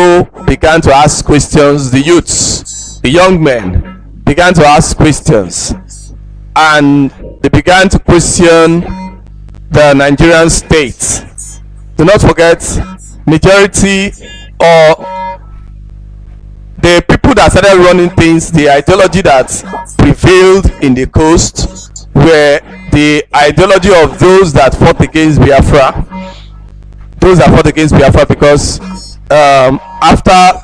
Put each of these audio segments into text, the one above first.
people began to ask questions, the youths, the young men began to ask questions, and they began to question the Nigerian state. Do not forget, majority or the people that started running things, the ideology that prevailed in the coast were the ideology of those that fought against Biafra. Those that fought against Biafra because after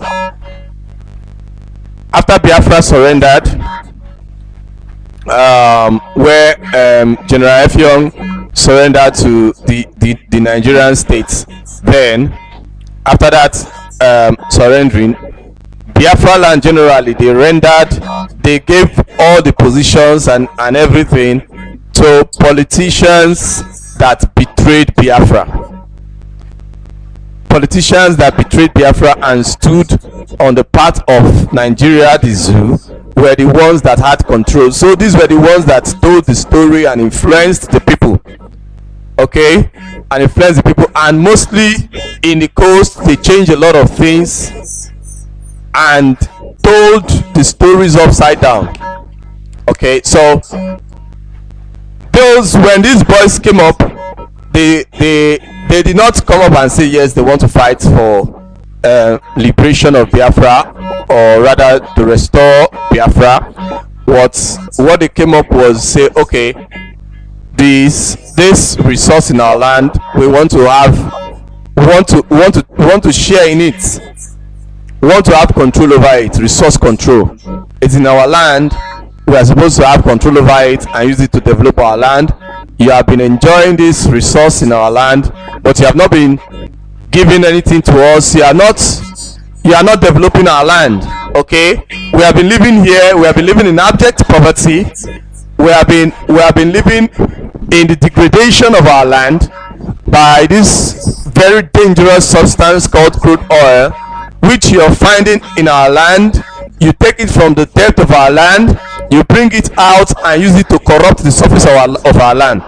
Biafra surrendered, where General Effiong surrendered to the Nigerian state, then after that surrendering, Biafra land generally they gave all the positions and everything to politicians that betrayed Biafra. Politicians that betrayed Biafra and stood on the part of Nigeria, the zoo, were the ones that had control. So these were the ones that told the story and influenced the people. Okay, and influenced the people, and mostly in the coast they changed a lot of things and told the stories upside down. Okay, so when these boys came up, they did not come up and say yes, they want to fight for liberation of Biafra, or rather to restore Biafra. What they came up was say, okay, this resource in our land, we want to share in it. We want to have control over it, resource control. It's in our land. We are supposed to have control over it and use it to develop our land. You have been enjoying this resource in our land, but you have not been giving anything to us. You are not developing our land. Okay, we have been living here. We have been living in abject poverty. We have been living in the degradation of our land by this very dangerous substance called crude oil, which you are finding in our land. You take it from the depth of our land, you bring it out and use it to corrupt the surface of our land.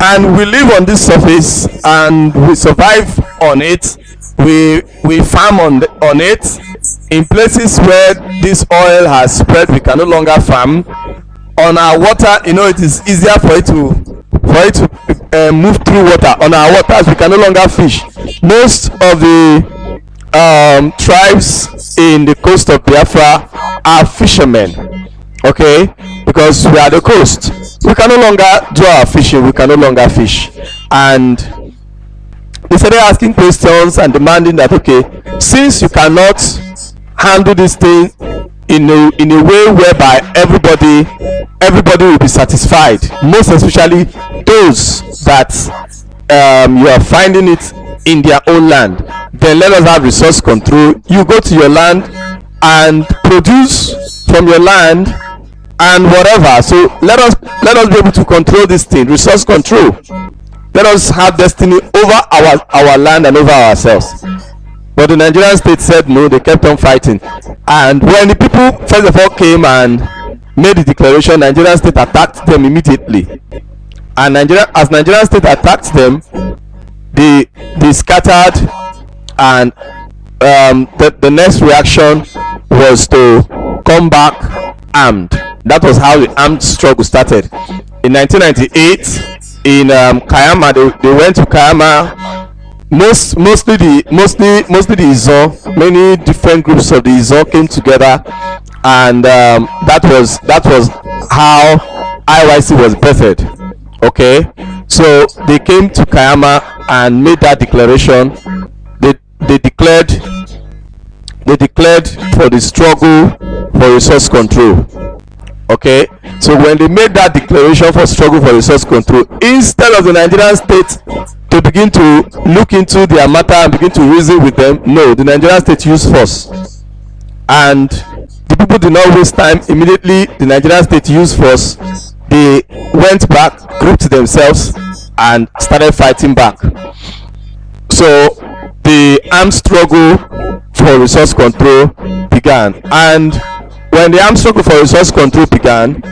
And we live on this surface and we survive on it. We farm on it. In places where this oil has spread, we can no longer farm. On our water, it is easier for it to move through water. On our waters, we can no longer fish. Most of the tribes in the coast of Biafra are fishermen. Okay, because we are the coast, we can no longer do our fishing, we can no longer fish. And they started asking questions and demanding that, okay, since you cannot handle this thing in a way whereby everybody will be satisfied, most especially those that you are finding it in their own land, then let us have resource control. You go to your land and produce from your land and whatever. So let us be able to control this thing, resource control. Let us have destiny over our land and over ourselves. But the Nigerian state said no. They kept on fighting, and when the people first of all came and made the declaration, Nigerian state attacked them immediately. And as Nigerian state attacked them, they scattered, and the next reaction was to come back armed. That was how the armed struggle started. In 1998, in Kayama, they went to Kayama. Mostly the Izo, many different groups of the Izo came together, and that was how IYC was birthed. Okay, so they came to Kayama and made that declaration. They declared for the struggle for resource control. Okay, so when they made that declaration for struggle for resource control, instead of the Nigerian state to begin to look into their matter and begin to reason with them, no, the Nigerian state used force, and the people did not waste time. Immediately the Nigerian state used force. They went back, grouped themselves, and started fighting back. So the armed struggle for resource control began, and when the armed struggle for resource control began,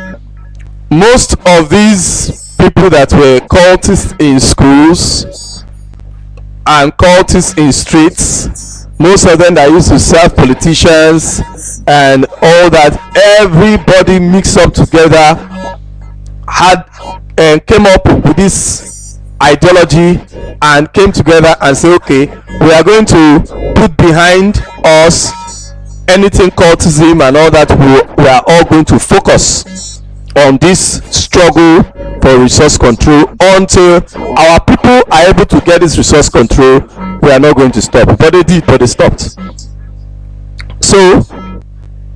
most of these people that were cultists in schools and cultists in streets, most of them that used to serve politicians and all that, everybody mixed up together, had and came up with this ideology and came together and say, okay, we are going to put behind us anything cultism and all that. We are all going to focus on this struggle for resource control until our people are able to get this resource control. We are not going to stop. But they did, but they stopped. So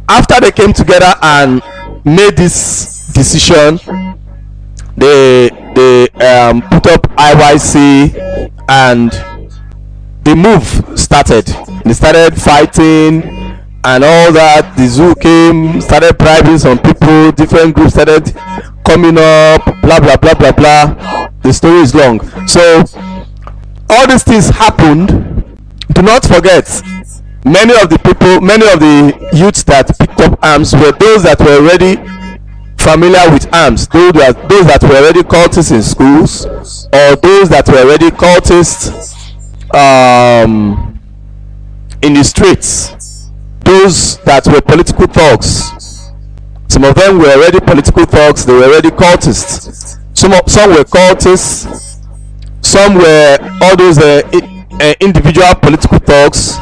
after they came together and made this decision, they put up IYC and the move started. They started fighting and all that. The zoo came, started bribing some people, different groups started coming up, blah blah blah blah blah. The story is long. So all these things happened. Do not forget, many of the people, many of the youths that picked up arms were those that were already familiar with arms, those that were already cultists in schools, or those that were already cultists in the streets, those that were political thugs. Some of them were already political thugs, they were already cultists. Some were cultists, some were all those individual political thugs,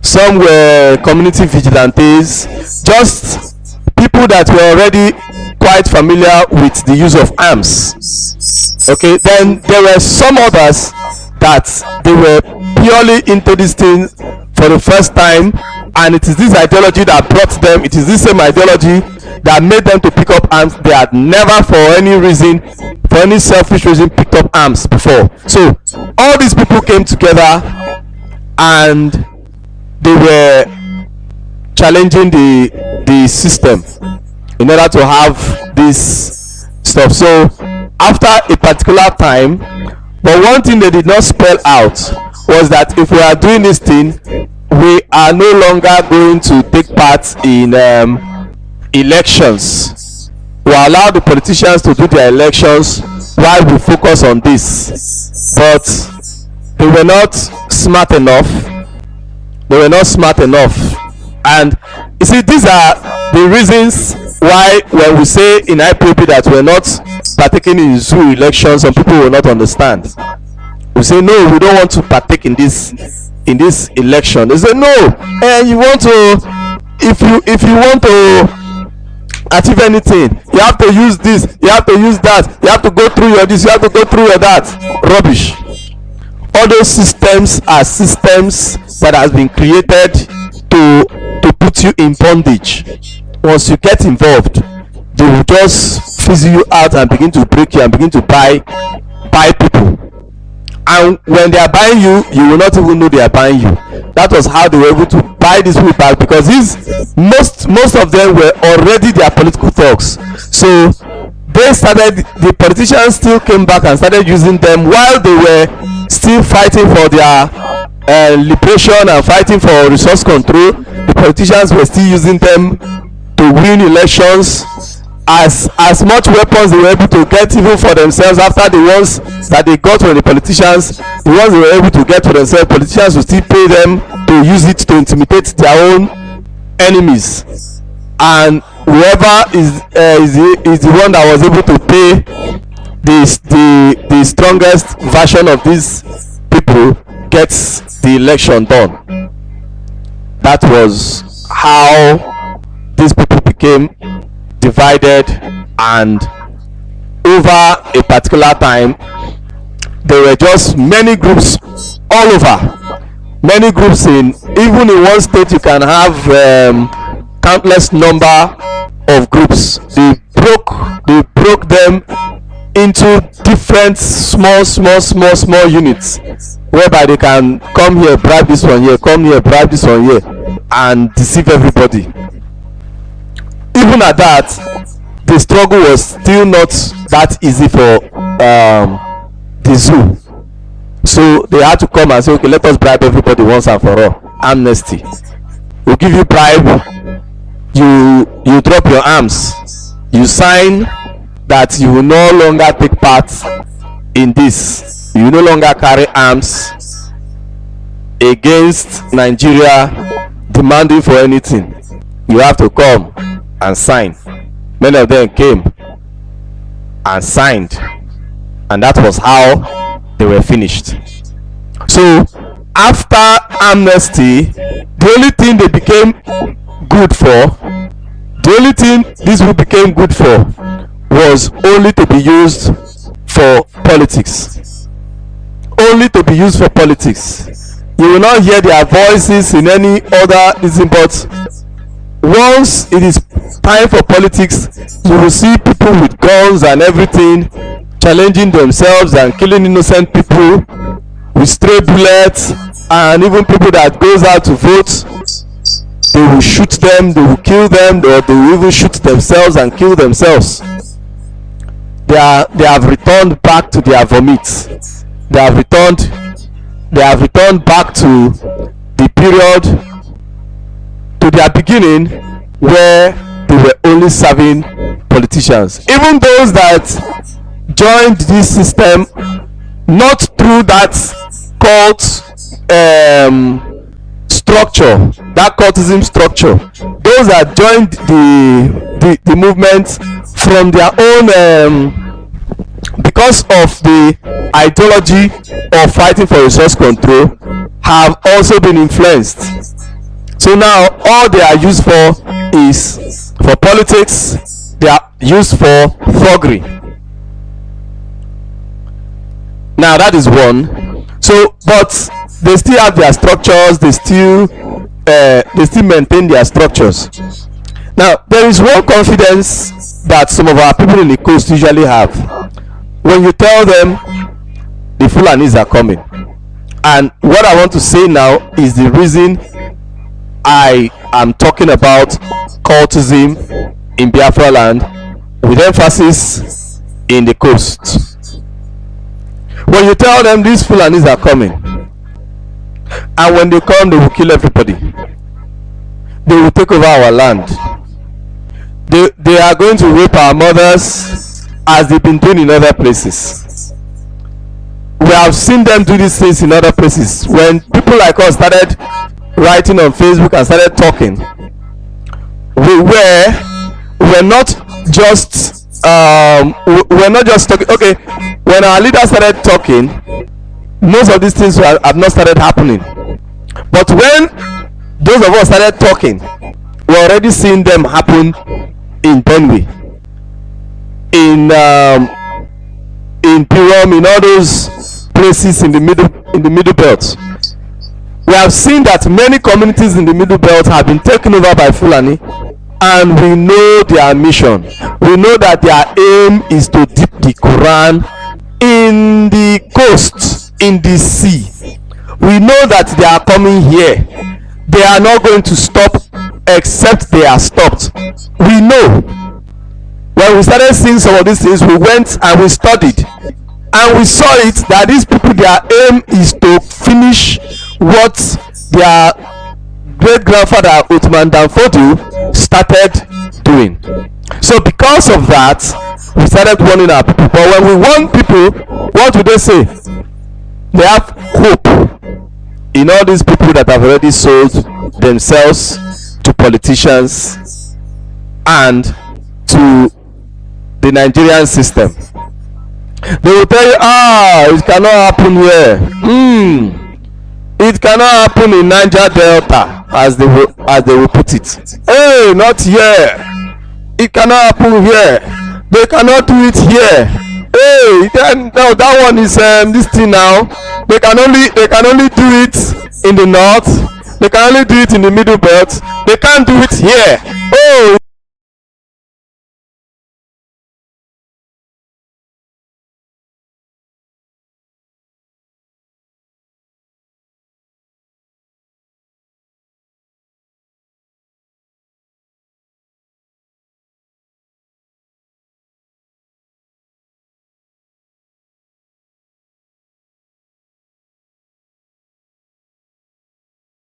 some were community vigilantes, just people that were already quite familiar with the use of arms. Okay, then there were some others that they were purely into this thing for the first time, and it is this ideology that brought them, it is this same ideology that made them to pick up arms. They had never for any reason, for any selfish reason, picked up arms before. So all these people came together and they were challenging the system in order to have this stuff. So after a particular time, but one thing they did not spell out was that if we are doing this thing, we are no longer going to take part in elections. We allow the politicians to do their elections while we focus on this. But they were not smart enough. They were not smart enough. And you see, these are the reasons why when we say in Ipob that we're not partaking in zoo elections, some people will not understand. We say no, we don't want to partake in this election. They say no, and you want to, if you want to achieve anything, you have to use this, you have to use that, you have to go through your this, you have to go through your that. Rubbish. All those systems are systems that has been created to put you in bondage. Once you get involved, they will just fizzle you out and begin to break you and begin to buy people. And when they are buying you, you will not even know they are buying you. That was how they were able to buy these people back, because most of them were already their political thugs. So they started, the politicians still came back and started using them while they were still fighting for their liberation and fighting for resource control. The politicians were still using them to win elections. As much weapons they were able to get even for themselves after the ones that they got from the politicians, the ones they were able to get for themselves, politicians will still pay them to use it to intimidate their own enemies. And whoever is the one that was able to pay the strongest version of these people gets the election done. That was how these people became divided, and over a particular time there were just many groups all over, many groups even in one state. You can have countless number of groups. They broke them into different small units, whereby they can come here, bribe this one here, come here, bribe this one here, and deceive everybody. Even at that, the struggle was still not that easy for the zoo. So they had to come and say, okay, let us bribe everybody once and for all. Amnesty. We'll give you bribe, you drop your arms, you sign that you will no longer take part in this, you will no longer carry arms. against Nigeria demanding for anything, you have to come and sign. Many of them came and signed, and that was how they were finished. So after amnesty, the only thing they became good for, the only thing this will became good for was only to be used for politics. Only to be used for politics. You will not hear their voices in any other reason, but once it is time for politics, you will see people with guns and everything challenging themselves and killing innocent people with stray bullets, and even people that goes out to vote, they will shoot them, they will kill them, or they will even shoot themselves and kill themselves. They have returned back to their vomit. They have returned back to the period, to their beginning, where they were only serving politicians. Even those that joined this system not through that cult structure, that cultism structure, those that joined the movement from their own because of the ideology of fighting for resource control, have also been influenced. So now all they are used for is for politics. They are used for thuggery. Now that is one. So but they still have their structures, they still maintain their structures. Now there is one confidence that some of our people in the coast usually have. When you tell them the Fulanis are coming, and what I want to say now is the reason I am talking about cultism in Biafra land with emphasis in the coast. When you tell them these Fulanis are coming, and when they come they will kill everybody, they will take over our land, they are going to rape our mothers as they've been doing in other places. We have seen them do these things in other places. When people like us started writing on Facebook and started talking, we were not just talking. Okay, when our leaders started talking, most of these things have not started happening. But when those of us started talking, we already seeing them happen in Benue, in Pirom, in all those places in the middle belt. We have seen that many communities in the middle belt have been taken over by Fulani, and we know their mission. We know that their aim is to dip the Quran in the coast, in the sea. We know that they are coming here. They are not going to stop except they are stopped. We know. When we started seeing some of these things, we went and we studied, and we saw it that these people, their aim is to finish what their great grandfather Uthman Danfodio started doing. So because of that, we started warning our people. But when we warn people, what do they say? They have hope in all these people that have already sold themselves to politicians and to the Nigerian system. They will tell you, it cannot happen here. It cannot happen in Niger Delta, as they will put it. Hey, not here. It cannot happen here. They cannot do it here. Hey, no, that one is this thing now. They can only do it in the north. They can only do it in the middle belt. They can't do it here. Oh.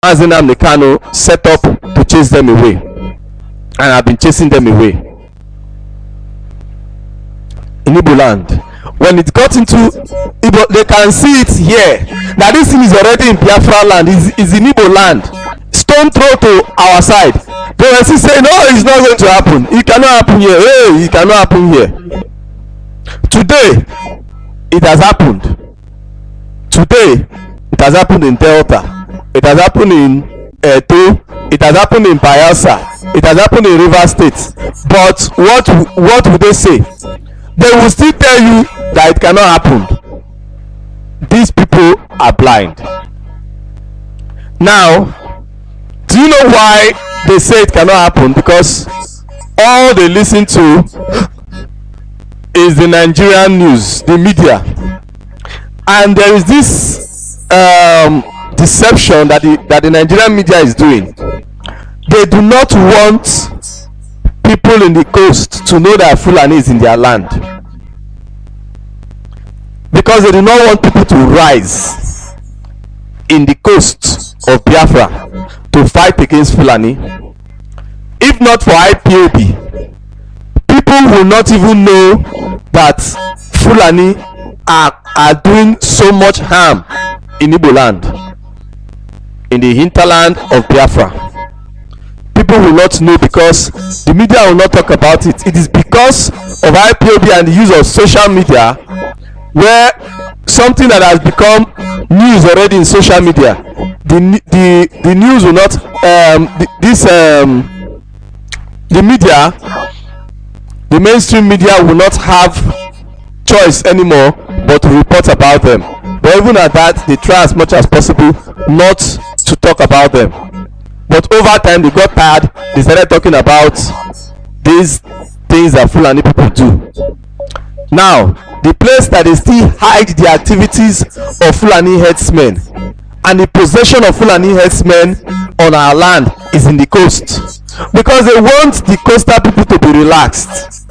Mazi NNAMDI'S set up to chase them away, and have been chasing them away in Igbo land. when it got into Igbo, they can see it here. Now this thing is already in Biafra land, is in Igbo land. Stone throw to our side. They were still saying, no, it's not going to happen. It cannot happen here. Hey, it cannot happen here. Today, it has happened. Today, it has happened in Delta. It has happened in Edo. It has happened in Bayelsa. It has happened in Rivers State. But what would they say? They will still tell you that it cannot happen. These people are blind. Now, do you know why they say it cannot happen? Because all they listen to is the Nigerian news, the media, and there is this deception that the Nigerian media is doing. They do not want people in the coast to know that Fulani is in their land, because they do not want people to rise in the coast of Biafra to fight against Fulani. If not for Ipob, people will not even know that Fulani are doing so much harm in Igbo land, in the hinterland of Biafra. People will not know because the media will not talk about it. It is because of Ipob and the use of social media, where something that has become news already in social media, the news will not the media, the mainstream media will not have choice anymore but to report about them. But even at that, they try as much as possible not to talk about them. But over time, they got tired. They started talking about these things that Fulani people do. Now, the place that they still hide the activities of Fulani herdsmen and the possession of Fulani herdsmen on our land is in the coast, because they want the coastal people to be relaxed.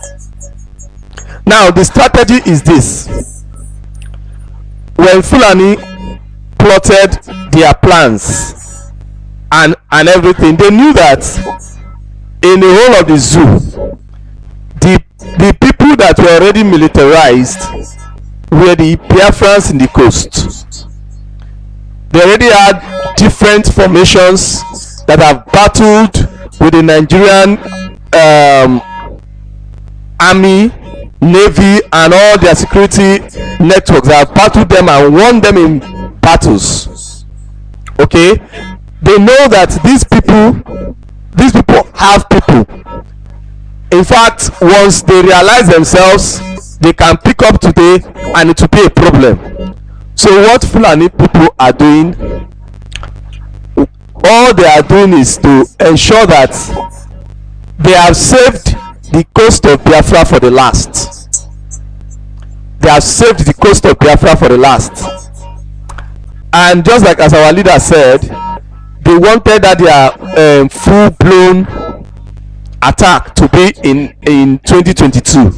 Now, the strategy is this: when Fulani plotted their plans and everything, they knew that in the whole of the zoo, the people that were already militarized were the Biafrans in the coast. They already had different formations that have battled with the Nigerian army, navy, and all their security networks. They have battled them and won them in battles. Okay, they know that these people have people. In fact, once they realize themselves, they can pick up today and it will be a problem. So what Fulani people are doing, all they are doing is to ensure that they have saved the coast of Biafra for the last. They have saved the coast of Biafra for the last. And just like as our leader said, they wanted that their full-blown attack to be in 2022.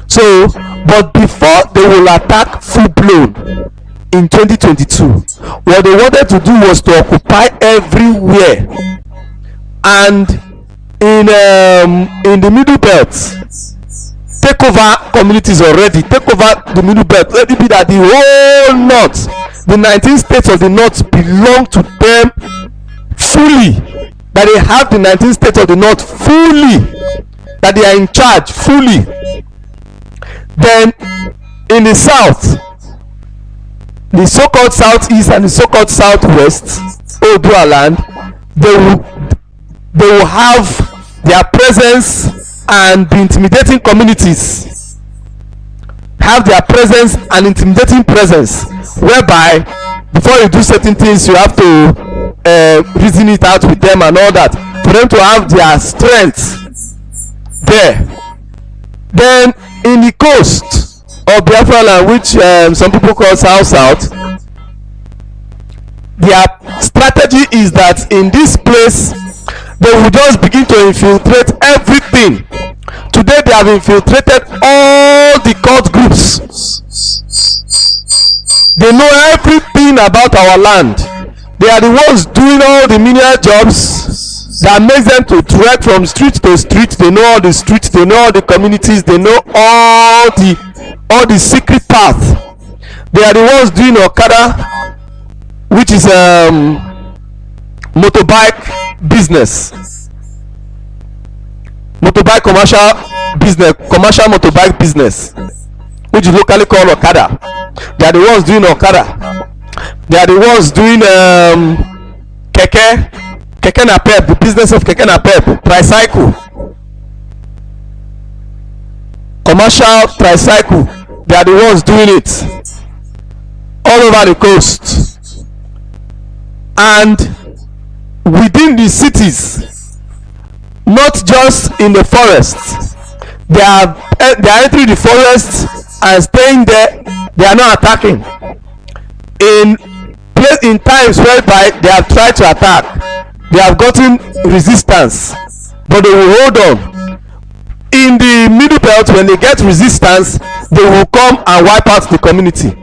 So, but before they will attack full-blown in 2022, what they wanted to do was to occupy everywhere. And in the middle belt, take over communities already, take over the middle belt. Let it be that the whole north, the 19 states of the north, belong to them fully, that they have the 19 states of the north fully, that they are in charge fully. Then in the south, the so-called southeast and the so-called southwest Odua land, they will have their presence and be intimidating communities, have their presence and intimidating presence, whereby before you do certain things you have to reason it out with them and all that, for them to have their strength there. Then in the coast of Biafra land, which some people call south, their strategy is that in this place they will just begin to infiltrate everything. Today they have infiltrated all the cult groups. They know everything about our land. They are the ones doing all the menial jobs that makes them to trek from street to street. They know all the streets, they know all the communities, they know all the all the secret path. They are the ones doing Okada, which is motorbike business, motorbike commercial motorbike business, which is locally called Okada. They are the ones doing Okada. They are the ones doing keke napep, the business of keke napep, tricycle, commercial tricycle. They are the ones doing it all over the coast and within the cities, not just in the forest. They are entering the forest and staying there. They are not attacking. In times whereby they have tried to attack, they have gotten resistance, but they will hold on. In the middle belt, when they get resistance, they will come and wipe out the community.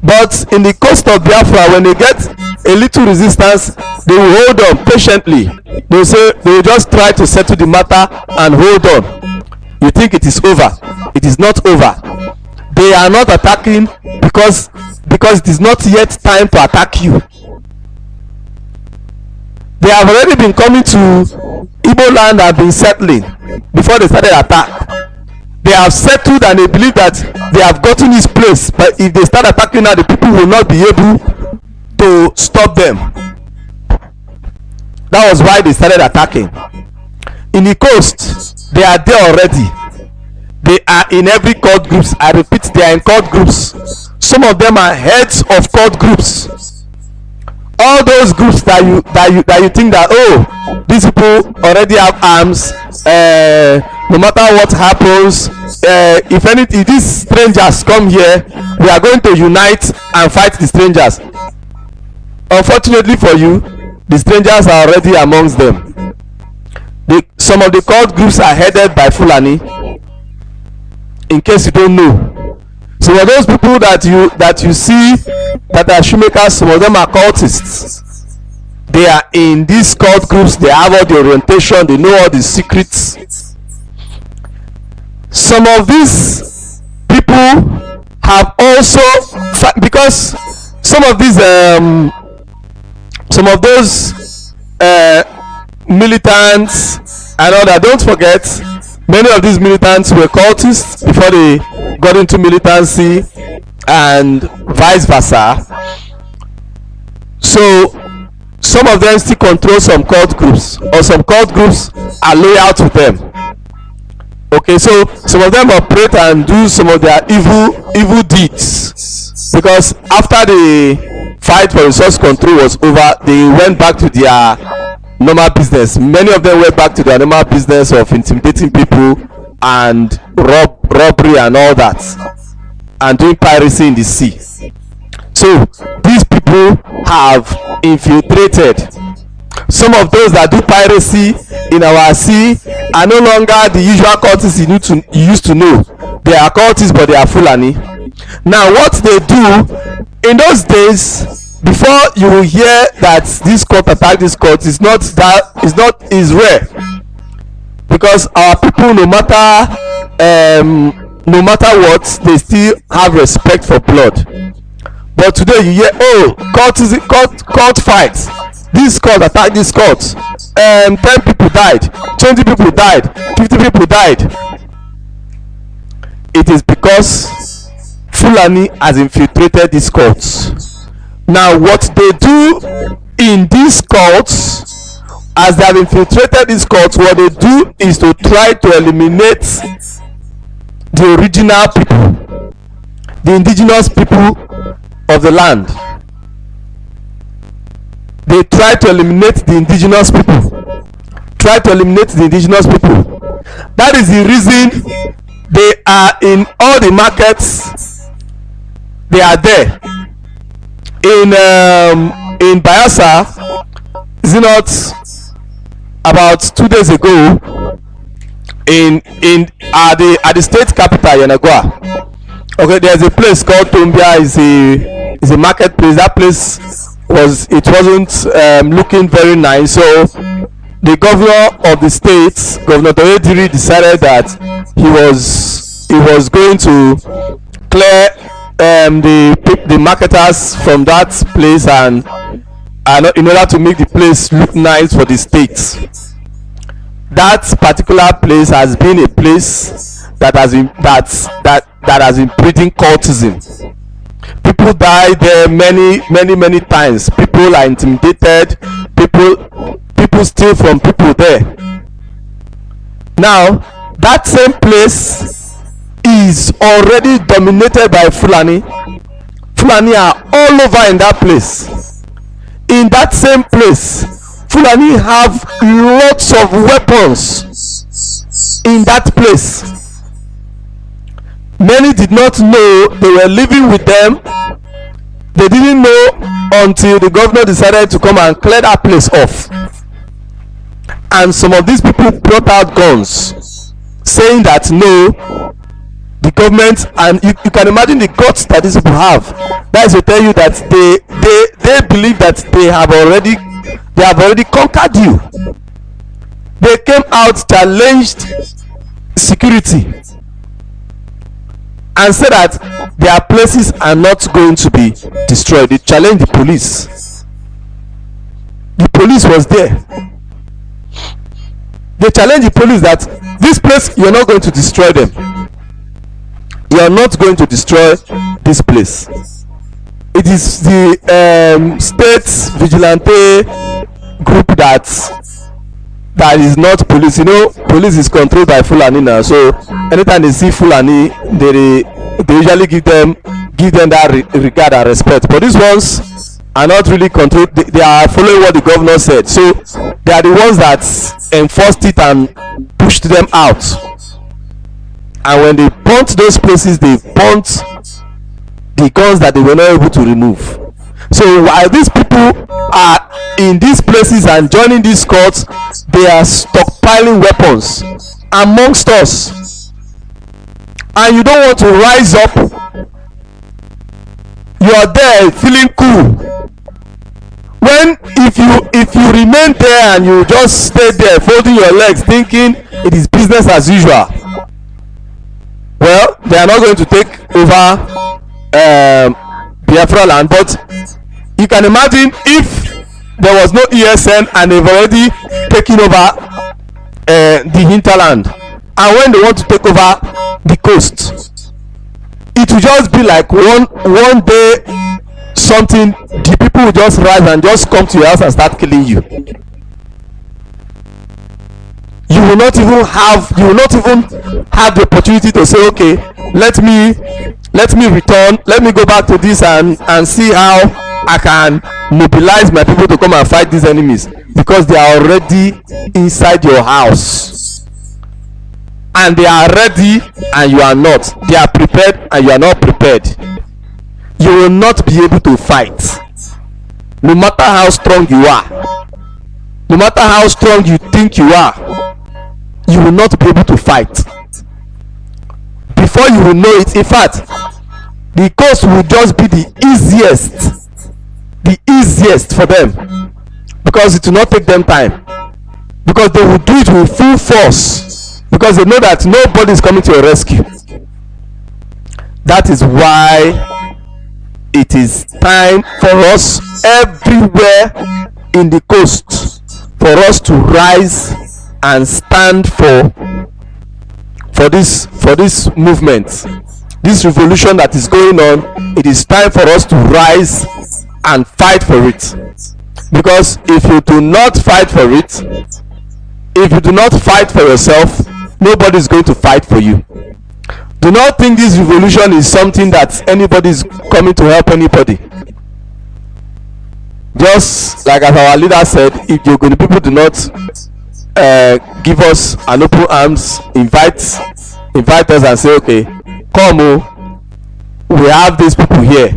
But in the coast of Biafra, when they get a little resistance, they will hold on patiently. They will say, they will just try to settle the matter and hold on. You think it is over? It is not over. They are not attacking because it is not yet time to attack you. They have already been coming to Igbo land and been settling before they started attack. They have settled and they believe that they have gotten this place, but if they start attacking now, the people will not be able to stop them. That was why they started attacking. In the coast, they are there already. They are in every cult groups. I repeat, they are in cult groups. Some of them are heads of cult groups. All those groups that you think that, oh, these people already have arms, no matter what happens, if these strangers come here, we are going to unite and fight the strangers. Unfortunately for you, the strangers are already amongst them. Some of the cult groups are headed by Fulani. In case you don't know, some of those people that you see that are shoemakers, some of them are cultists. They are in these cult groups. They have all the orientation. They know all the secrets. Some of these people have also, because some of those militants and all that. Don't forget, many of these militants were cultists before they got into militancy and vice versa. So some of them still control some cult groups, or some cult groups are loyal to them. Okay, so some of them operate and do some of their evil deeds, because after the fight for resource control was over, they went back to their normal business. Many of them went back to their normal business of intimidating people and robbery and all that, and doing piracy in the sea. So these people have infiltrated. Some of those that do piracy in our sea are no longer the usual cultists you used to know. They are cultists, but they are Fulani. Now what they do in those days, before you will hear that this cult attack this cult, is rare, because our people, no matter what, they still have respect for blood. But today you hear, oh, cult fights, this cult attack this cult, 10 people died, 20 people died, 50 people died. It is because Fulani has infiltrated these cults. Now what they do in these cults, as they have infiltrated these cults, what they do is to try to eliminate the original people, the indigenous people of the land. They try to eliminate the indigenous people. That is the reason they are in all the markets. They are there. In Bayelsa, is it not about 2 days ago, at the state capital Yenagoa. Okay, there's a place called Tombia. Is a marketplace. That place wasn't looking very nice, so the governor of the state, Governor Toyediri, decided that he was he was going to clear the marketers from that place, and in order to make the place look nice for the state. That particular place has been a place that has been that has been breeding cultism. People die there many times. People are intimidated. People steal from people there. Now that same place is already dominated by Fulani. Fulani are all over in that place. In that same place, Fulani have lots of weapons in that place. Many did not know they were living with them. They didn't know until the governor decided to come and clear that place off. And some of these people brought out guns, saying that no, the government, and you can imagine the guts that these people have. That is to tell you that they believe that they have already conquered you. They came out, challenged security, and said that their places are not going to be destroyed. They challenged the police. The police was there. They challenged the police that this place, you're not going to destroy them. You are not going to destroy this place. It is the state vigilante group that is not police. You know, police is controlled by Fulani now. So anytime they see Fulani, they usually give them that regard and respect. But these ones are not really controlled. They are following what the governor said. So they are the ones that enforced it and pushed them out. And when they burnt those places, they burnt the guns that they were not able to remove. So while these people are in these places and joining these courts, they are stockpiling weapons amongst us. And you don't want to rise up. You are there feeling cool. When if you remain there and you just stay there folding your legs thinking it is business as usual, well, they are not going to take over Biafra land. But you can imagine if there was no ESN and they've already taken over the hinterland, and when they want to take over the coast, it will just be like one day something, the people will just rise and just come to your house and start killing you. You will not even have the opportunity to say, okay, let me return, let me go back to this and see how I can mobilize my people to come and fight these enemies, because they are already inside your house and they are ready and you are not. They are prepared and you are not prepared. You will not be able to fight, no matter how strong you are, no matter how strong you think you are. You will not be able to fight. Before you will know it, in fact, the coast will just be the easiest for them, because it will not take them time, because they will do it with full force, because they know that nobody is coming to your rescue. That is why it is time for us everywhere in the coast for us to rise and stand for this movement, this revolution that is going on. It is time for us to rise and fight for it, because if you do not fight for it, if you do not fight for yourself, nobody is going to fight for you. Do not think this revolution is something that anybody is coming to help anybody. Just like as our leader said, if the people do not give us an open arms, invite us and say, okay, come, we have these people here,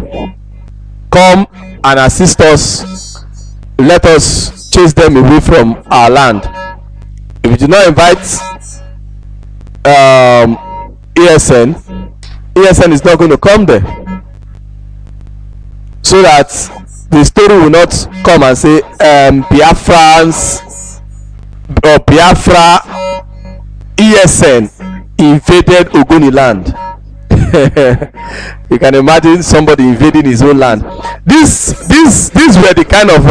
come and assist us, let us chase them away from our land. If you do not invite ESN is not going to come there, so that the story will not come and say Biafrans or Biafra ESN invaded Ogoni land. You can imagine somebody invading his own land. These were the kind of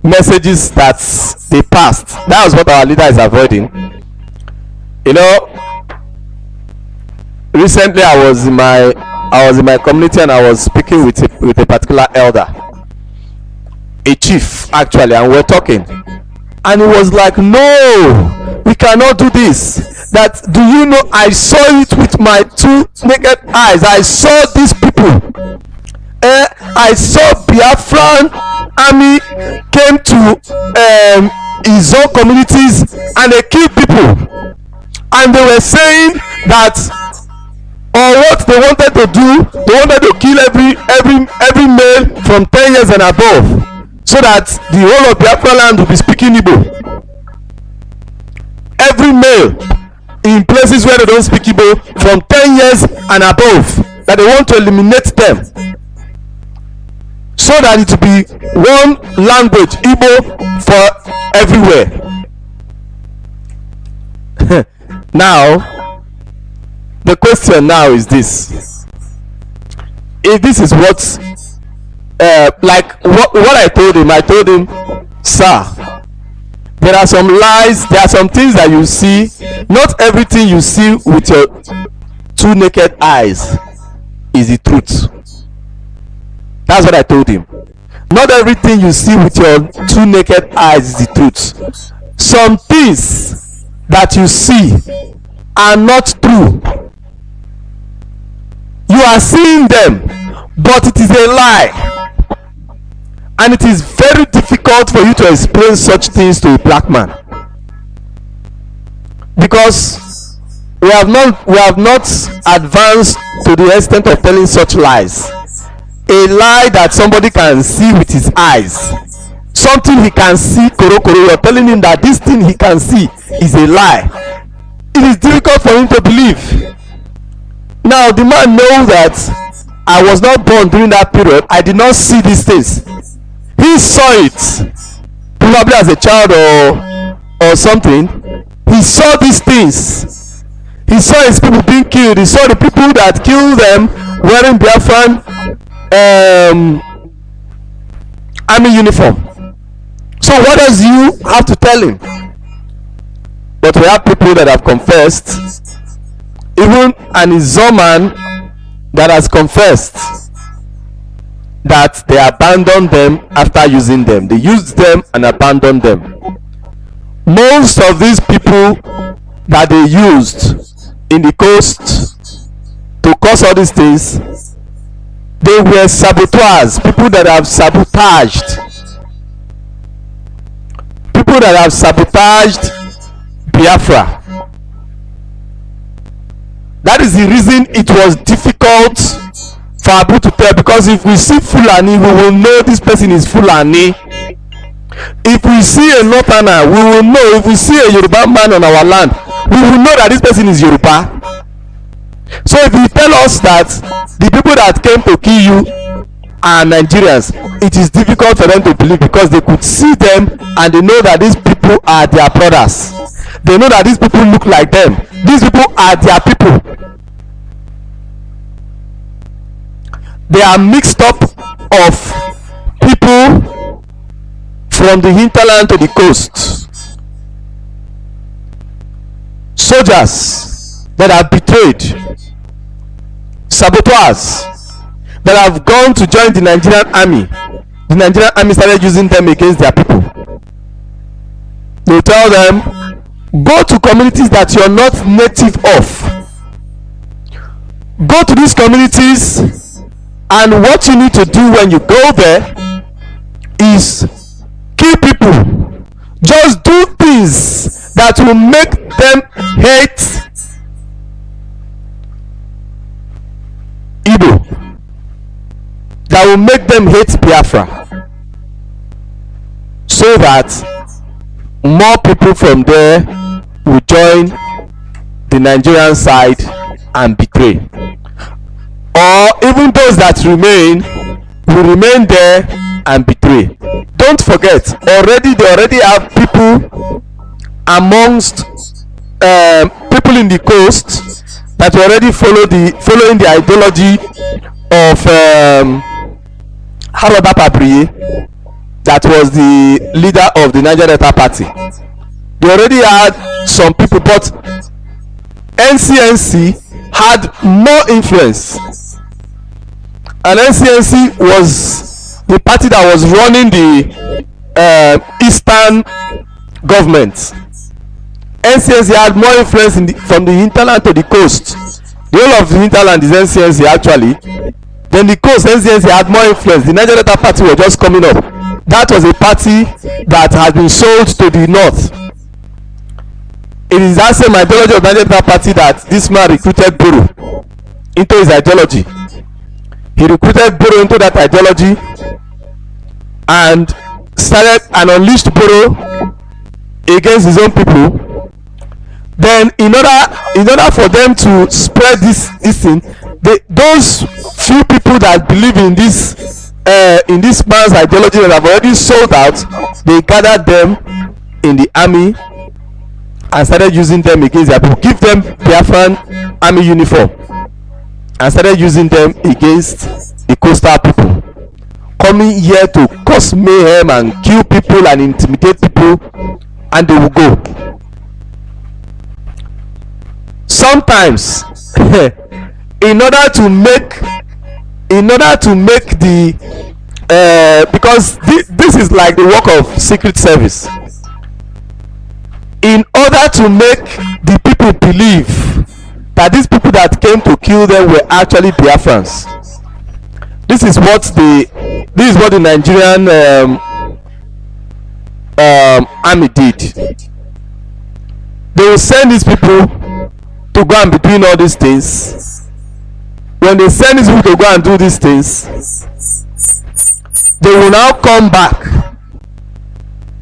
messages that they passed. That was what our leader is avoiding. You know, recently I was in my community and I was speaking with a particular elder, a chief actually, and we're talking, and he was like, no, we cannot do this. That, do you know, I saw it with my 2 naked eyes. I saw these people. I saw Biafran army came to his own communities and they killed people. And they were saying that, or what they wanted to do, they wanted to kill every male from 10 years and above, so that the whole of Biafra land will be speaking Igbo. Every male in places where they don't speak Igbo from 10 years and above, that they want to eliminate them, so that it will be one language, Igbo, for everywhere. Now, the question now is this: if this is what I told him, sir, there are some lies, there are some things that you see. Not everything you see with your 2 naked eyes is the truth. That's what I told him. Not everything you see with your 2 naked eyes is the truth. Some things that you see are not true. You are seeing them, but it is a lie, and it is very difficult for you to explain such things to a black man, because we have not advanced to the extent of telling such lies. A lie that somebody can see with his eyes, something he can see, you're telling him that this thing he can see is a lie. It is difficult for him to believe. Now the man knows that I was not born during that period. I did not see these things. He saw it, probably as a child or something. He saw these things. He saw his people being killed. He saw the people that killed them wearing Biafran army uniform. So what does you have to tell him? But we have people that have confessed, even an Izoman that has confessed that they abandoned them after using them. They used them and abandoned them. Most of these people that they used in the coast to cause all these things, they were saboteurs, people that have sabotaged, Biafra. That is the reason it was difficult for Abu to tell, because if we see Fulani, we will know this person is Fulani. If we see a Northerner, we will know. If we see a Yoruba man on our land, we will know that this person is Yoruba. So if you tell us that the people that came to kill you are Nigerians, it is difficult for them to believe, because they could see them and they know that these people are their brothers. They know that these people look like them. These people are their people. They are mixed up of people from the hinterland to the coast. Soldiers that have betrayed, saboteurs that have gone to join the Nigerian army. The Nigerian army started using them against their people. They tell them, go to communities that you are not native of. Go to these communities, and what you need to do when you go there is kill people. Just do things that will make them hate Igbo, that will make them hate Biafra, so that more people from there will join the Nigerian side and betray, or even those that remain will remain there and betray. Don't forget, they already have people amongst people in the coast that were already following the ideology of Haroda Pabriye, that was the leader of the Niger Delta Party. They already had some people, but NCNC had more influence, and NCNC was the party that was running the eastern government. NCNC had more influence from the hinterland to the coast. The whole of the hinterland is NCNC actually. Then the coast, NCNC had more influence. The Niger Delta Party was just coming up. That was a party that had been sold to the north. It is that same ideology of Niger Delta Party that this man recruited Buru into his ideology. He recruited Buru into that ideology and started and unleashed Buru against his own people. Then in order for them to spread this thing, those few people that believe in this man's ideology that have already sold out, they gathered them in the army and started using them against their people. Give them Biafran army uniform and started using them against the coastal people, coming here to cause mayhem and kill people and intimidate people, and they will go. Sometimes in order to make the because this is like the work of secret service, in order to make the people believe that these people that came to kill them were actually Biafrans. This is what the Nigerian army did. They will send these people to go and be doing all these things. When they send these people to go and do these things, they will now come back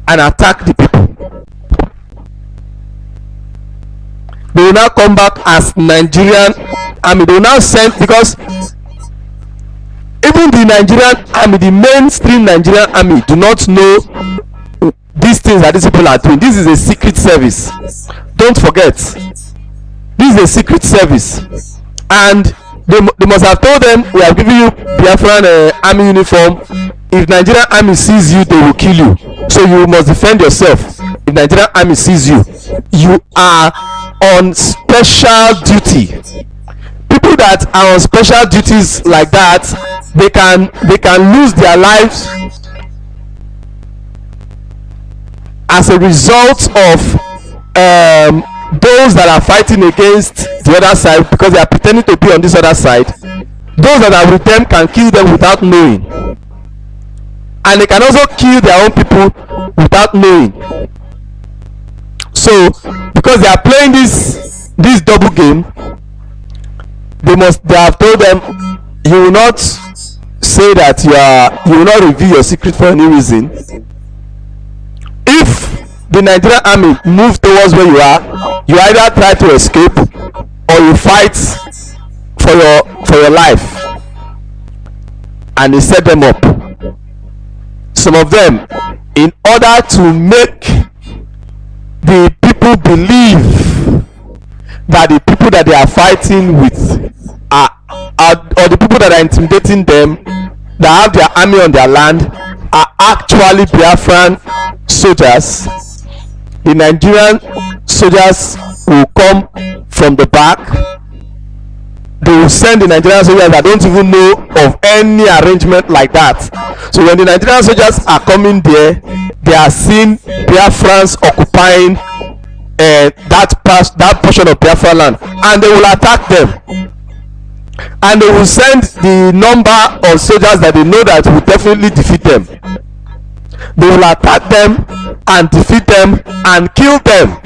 and attack the people. They will now come back as Nigerian army. They will now send, because even the Nigerian army, the mainstream Nigerian army, do not know these things that these people are doing. This is a secret service. Don't forget, this is a secret service, and they must have told them, we have given you Biafran army uniform. If Nigerian army sees you, they will kill you, so you must defend yourself. If Nigerian army sees you, you are on special duty. People that are on special duties like that, they can lose their lives as a result of those that are fighting against the other side, because they are pretending to be on this other side. Those that are with them can kill them without knowing, and they can also kill their own people without knowing. So because they are playing this double game, they have told them, you will not say that you will not reveal your secret for any reason. If the Nigerian army move towards where you are, you either try to escape or you fight for your life. And they set them up. Some of them, in order to make the people believe that the people that they are fighting with are or the people that are intimidating them, that have their army on their land, are actually Biafran soldiers. The Nigerian soldiers will come from the back. They will send the Nigerian soldiers that don't even know of any arrangement like that. So when the Nigerian soldiers are coming there, they are seeing Biafrans occupying that portion of Biafra land, and they will attack them. And they will send the number of soldiers that they know that will definitely defeat them. They will attack them and defeat them and kill them.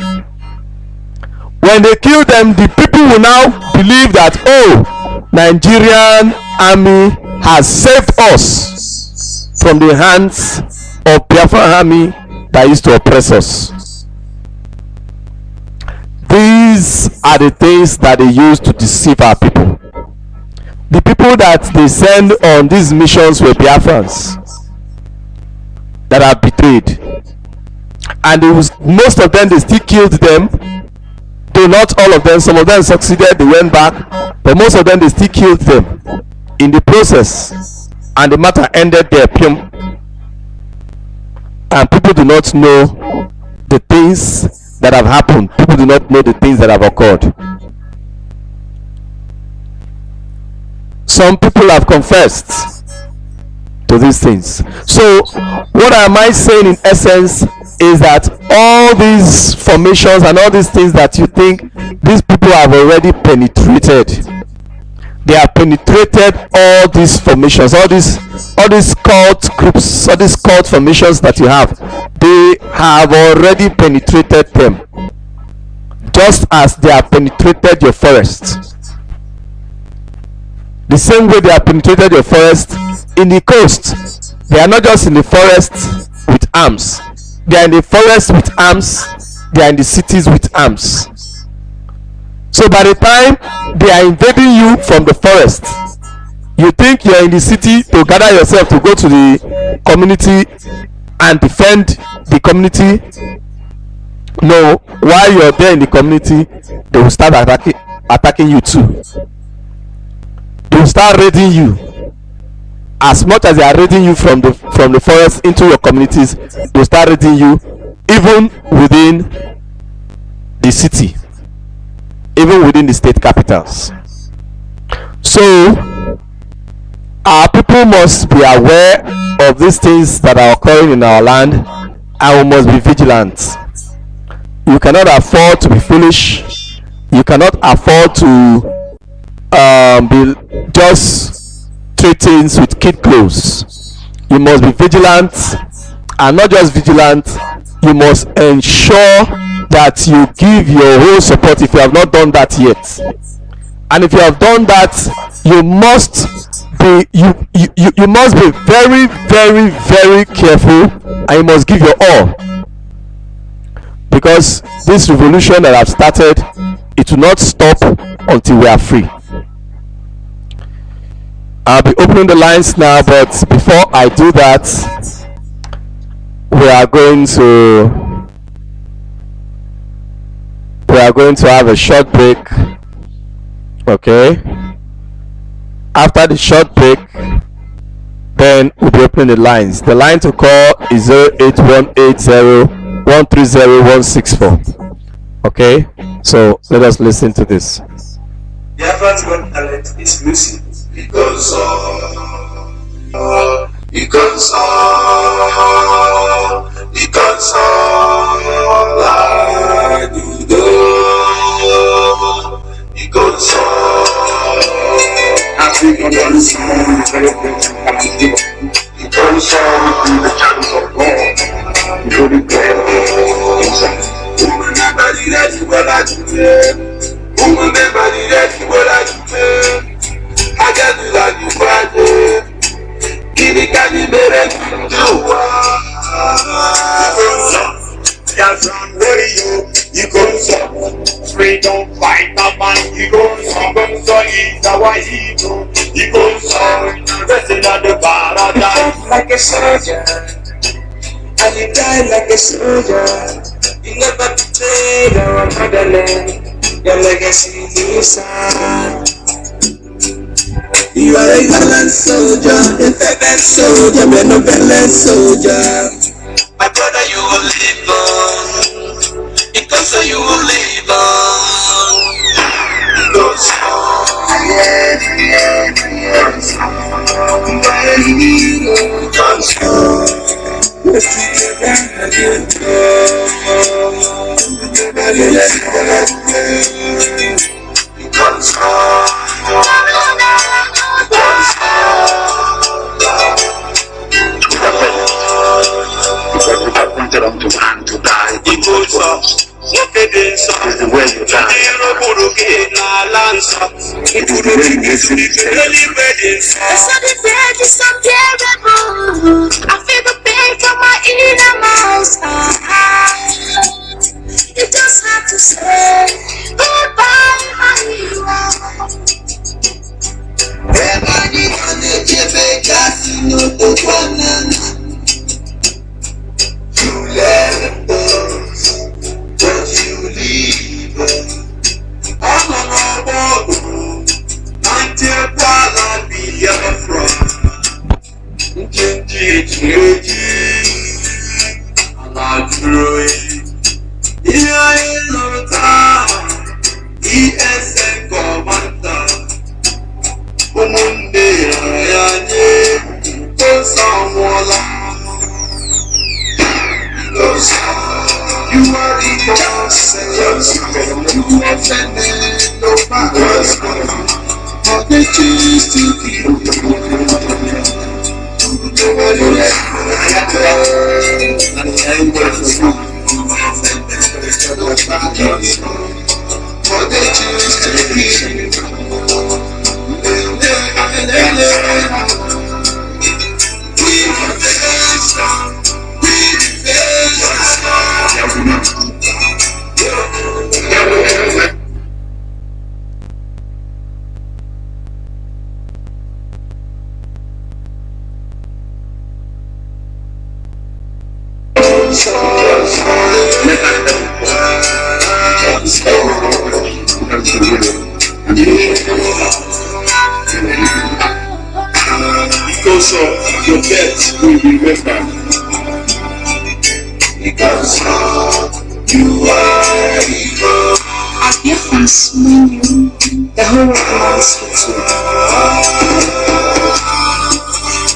When they kill them, the people will now believe that, oh, Nigerian army has saved us from the hands of Biafra army that used to oppress us. These are the things that they use to deceive our people. The people that they send on these missions were Biafrans that are betrayed, and most of them, they still killed them. Though not all of them, some of them succeeded, they went back, but most of them, they still killed them in the process, and the matter ended there. And people do not know the things that have happened. People do not know the things that have occurred. Some people have confessed to these things. So what am I saying in essence is that all these formations and all these things that you think these people have already penetrated, they have penetrated all these formations, all these cult groups, all these cult formations that you have, they have already penetrated them, just as they have penetrated your forest. The same way they have penetrated your forest in the coast. They are not just in the forest with arms, they are in the forest with arms, they are in the cities with arms. So by the time they are invading you from the forest, you think you are in the city to gather yourself to go to the community and defend the community. No, while you are there in the community, they will start attacking you too. They will start raiding you. As much as they are raiding you from the forest into your communities, they will start raiding you even within the city, even within the state capitals. So our people must be aware of these things that are occurring in our land, and we must be vigilant. You cannot afford to be foolish. You cannot afford to be just treat things with kid gloves. You must be vigilant, and not just vigilant, you must ensure that you give your whole support if you have not done that yet. And if you have done that, you must be you must be very, very, very careful, and you must give your all, because this revolution that I've started, it will not stop until we are free. I'll be opening the lines now, but before I do that, we are going to have a short break. Okay, after the short break, then we'll be opening the lines. The line to call is 08180-130-164. Okay, so let us listen to this. Biafra's got talent is music. Because I do because I think I'm going to celebrate because the chance of God, you the God inside. Woman, nobody that's what I do. Woman, nobody that's what I do. I got to like you Friday. Give it can you better do just run radio, you go so freedom fight a man, you go so it's our hero, you go so resting at the paradise like a soldier, and you die like a soldier. You never betray your motherland, your legacy is sad. You are a gallant soldier, a fervent soldier, but no gallant soldier. My brother, you will live on. Because you will live on. Because to man to die, it goes up. Look at this, is the way you die. It would really be really ready. I saw the bed is unbearable. I feel the pain from my inner mouth. You just have to say goodbye, my hero. Everybody on the TV, casino, the one. You let it go, but you leave it. ESN commander, Umunde Ayanye, Kosamola, you are the boss, you offended nobody, but they choose to keep nobody left. But they choose to keep because of your death, we remember. Because you are evil. As Biafrans, when you, the whole world belongs to you.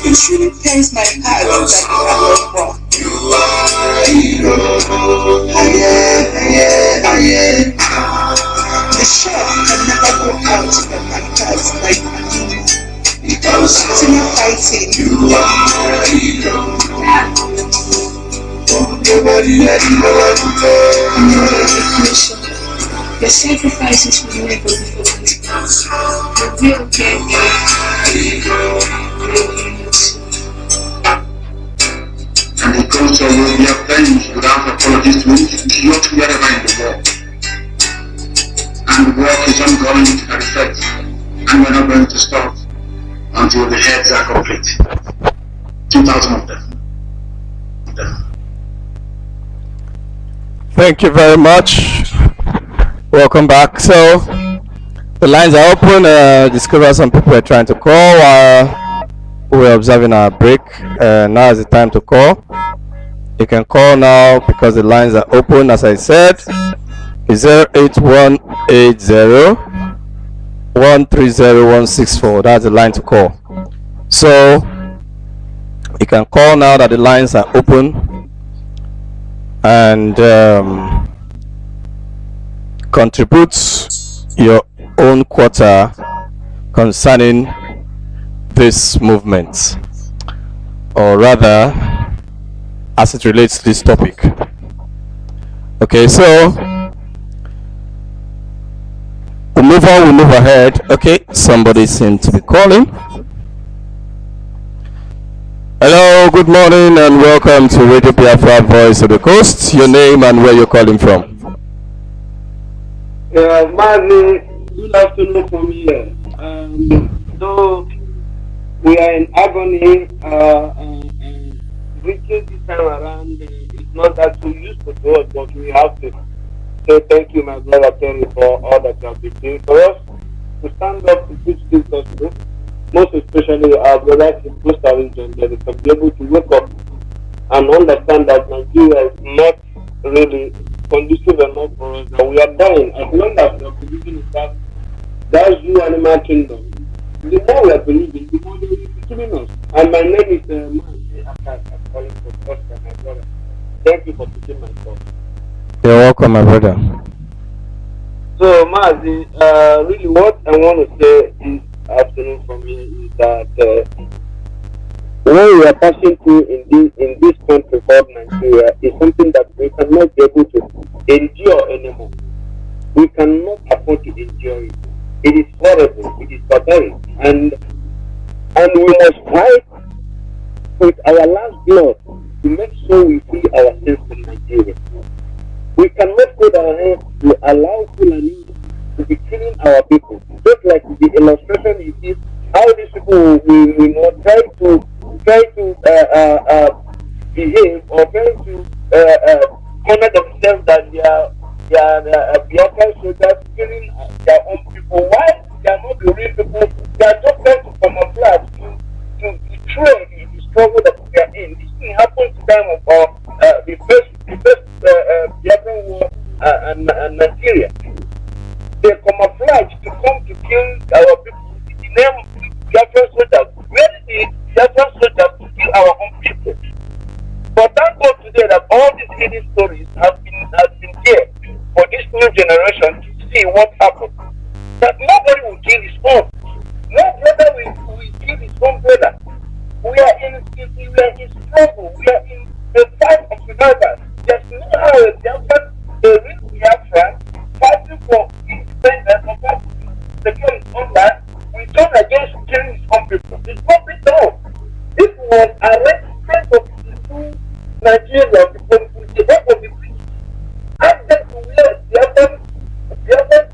It truly pains my heart that you are not born. You are evil. The shot can never go out in the baptized like you. Because Continue fighting. you are evil. Nobody let you know. Your sacrifices will never be forgotten. The real game And the culture will be avenged without apologies to not wherever in the world. And the work is ongoing to that effect, and we're not going to stop until the heads are complete. 2,000 of them. Thank you very much. Welcome back. So the lines are open. Discover some people are trying to call while we're observing our break. Now is the time to call. You can call now because the lines are open. As I said, it's 08180130164. That's the line to call. So you can call now that the lines are open, and contribute your own quota concerning this movement, or rather as it relates to this topic. Okay, so we'll move on, we'll move ahead. Okay, somebody seems to be calling. Hello, good morning and welcome to Radio Biafra Voice of the Coast. Your name and where you're calling from? Mazi, good afternoon from here. Though we are in agony, reaching this time around, it's not that too useful to us, but we have to say thank you, my brother Terry, for all that you have been doing for us. To stand up to preach this gospel, most especially our brothers in Costa region, that they can be able to wake up and understand that Nigeria is not really conducive enough for us, that we are dying. As long as we are believing in that you animal kingdom, the more we are believing, the more they will be killing us. And my name is Mazi. I'm calling for Oscar, my brother. Thank you for taking my call. You're welcome, my brother. So, Mazi, really what I want to say this afternoon from here is that what we are passing through in this country called Nigeria is something that we cannot be able to endure anymore. We cannot afford to endure it. It is horrible. It is barbaric, and we must fight with our last blood to make sure we free ourselves from Nigeria. We cannot put our hands to allow Fulani to be killing our people. Just like the illustration you see, how these people will try to behave or try to honor themselves that they are Biafra soldiers killing their own people. Why they are not the real people? They are just trying to camouflage to betray the struggle that we are in. This thing happened to them of the first all these hidden stories have been there for this new generation to see what happened. That nobody will kill his own. No brother will kill his own brother. We are in struggle. We are in the fight of survival. There's no how a Biafran, a real Biafran, fighting for independence or fighting to secure his own land. We turn against killing his own people. It's not been done. This was arrangement of the two Nigeria people. The work of the British. Ask them to wear Biafran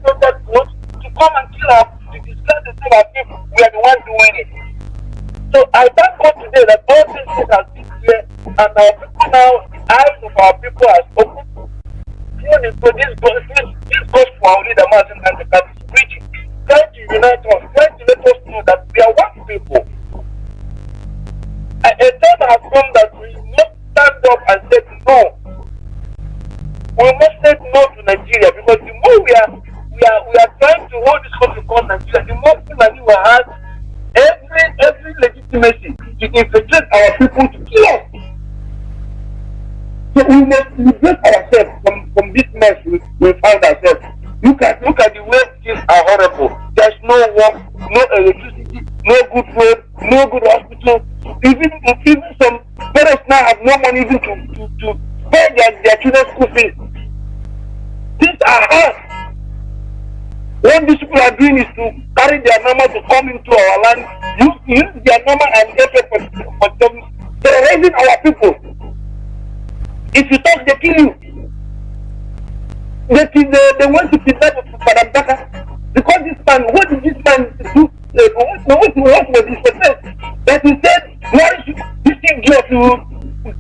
soldier clothes to come and kill us, to discuss the same as if we are the ones doing it. So I thank God today that all these things have been clear, and our people now, the eyes of our people are open. So this gospel our leader Mazi is preaching, trying to unite us, trying to let us know that we are one people. A time has come that we must stand up and say no. We must say no to Nigeria, because the more we are trying to hold this country called Nigeria, the more Fulani will have every legitimacy to infiltrate our people to kill us. So we must liberate ourselves from this mess we found ourselves. Look at the way things are horrible. There's no work, no electricity, no good road, no good hospital. Even some parents now have no money even to pay their children's school fees. Things are hard. What these people are doing is to carry their number to come into our land, use their number and get it for them, terrorizing our people. If you talk, they kill you. They want to kidnap Madam Baka. Because this man, what did this man do? What was his offense? That he said, why should this thing go to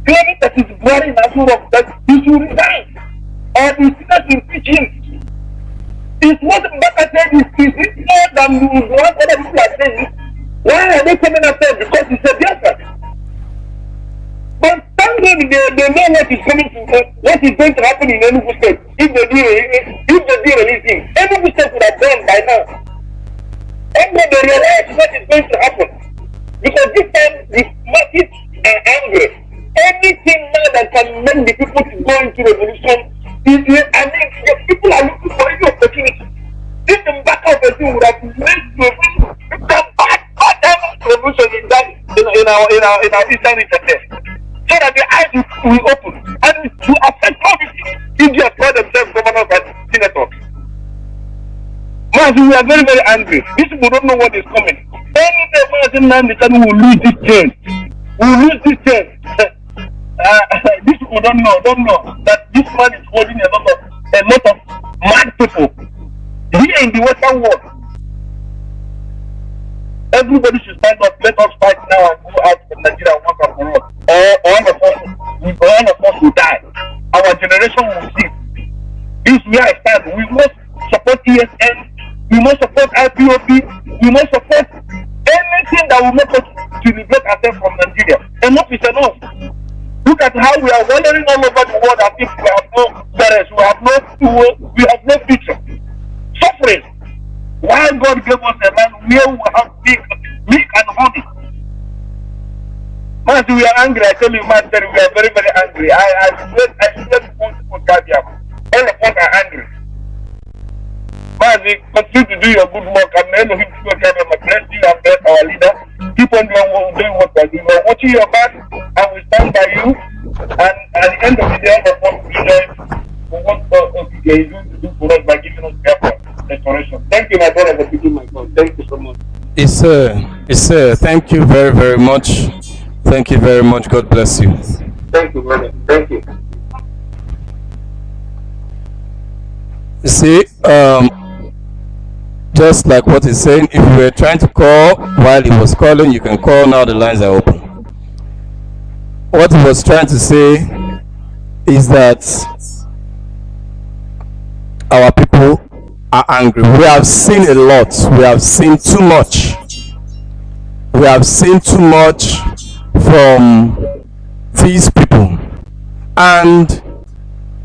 claim that he's wearing a sort of that he should resign? Or he should impeach him. It's what Baka said is more than what other people are saying. Why are they coming after him? Because he said Biafra. But thank God they know what is coming to what is going to happen in Enugu State. If they do release him, Enugu State would have done by now. And when they realize what is going to happen, because this time the masses are angry. Anything now that can make the people to go into revolution, the people are looking for any opportunity. If the back of the thing would have made the bad revolution in our eastern region, so that the eyes will open and to affect all these idiots call themselves governors and senators. Mazi, we are very, very angry. These people don't know what is coming. Any day Mazi NNAMDI'S will lose this chain. We will lose this chain. These people don't know that this man is holding a lot of mad people here in the Western world. Everybody should stand up. Let us fight now and go out from Nigeria once and for all. All of us will die. Our generation will sleep. This is where I stand. We must support ESN. We must support IPOB. We must support anything that will make us to liberate ourselves from Nigeria. Enough is enough. Look at how we are wandering all over the world as if we have no parents, we have no future. Suffering. Why God gave us a land where we have milk and honey. Mazi, we are angry. I tell you, Mazi, we are very, very angry. I swear to God, all of us are angry. Mazi, continue to do your good work. And may Elohim bless you and bless our leader. Keep on doing what we are doing. We are watching your back and we stand by you. And at the end of the day, all of us will join for what he is going to do for us by giving us Biafra restoration. Thank you, my brother, for picking my call. Thank you so much. Yes, sir. Thank you very, very much. Thank you very much. God bless you. Thank you, brother. Thank you. You see, just like what he's saying, if you were trying to call while he was calling, you can call now. The lines are open. What he was trying to say is that our people are angry. We have seen a lot. We have seen too much. We have seen too much from these people, and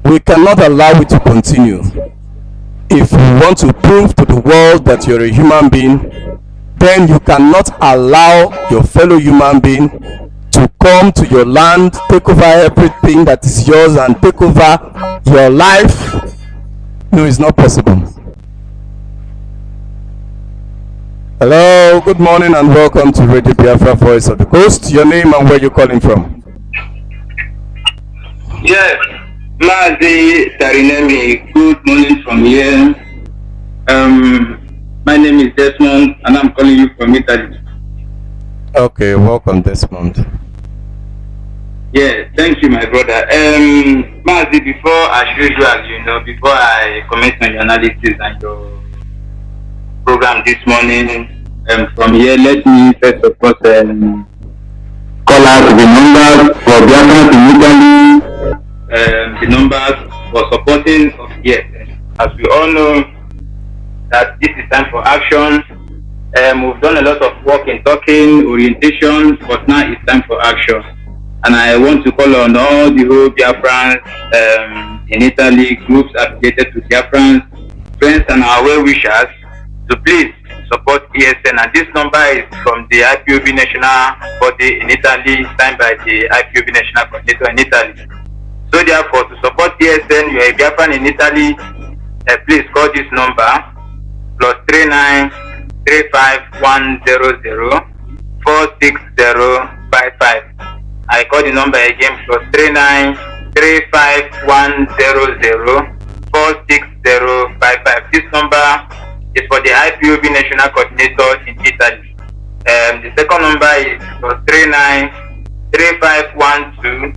we cannot allow it to continue. If you want to prove to the world that you're a human being, then you cannot allow your fellow human being to come bomb to your land, take over everything that is yours, and take over your life. No, it's not possible. Hello, good morning and welcome to Radio Biafra Voice of the Coast. Your name and where you're calling from? Yes, Mazi, Remi, good morning from here. My name is Desmond and I'm calling you from Italy. Okay, welcome Desmond. Yeah, thank you, my brother. Mazi, before, as usual, before I comment on your analysis and your program this morning, from here, let me first of all call out the numbers for Biafra in Italy, the numbers for supporting of yes. As we all know that this is time for action. We've done a lot of work in talking, orientation, but now it's time for action. And I want to call on all the whole Biafrans in Italy, groups affiliated to Biafrans, friends and our well-wishers to please support ESN. And this number is from the Ipob national body in Italy, signed by the Ipob national coordinator in Italy. So therefore, to support ESN, you are a Biafran in Italy, please call this number, +39 35100 46055. I call the number again, +39 35100 46055. This number is for the Ipob national coordinator in Italy. The second number is +39 3512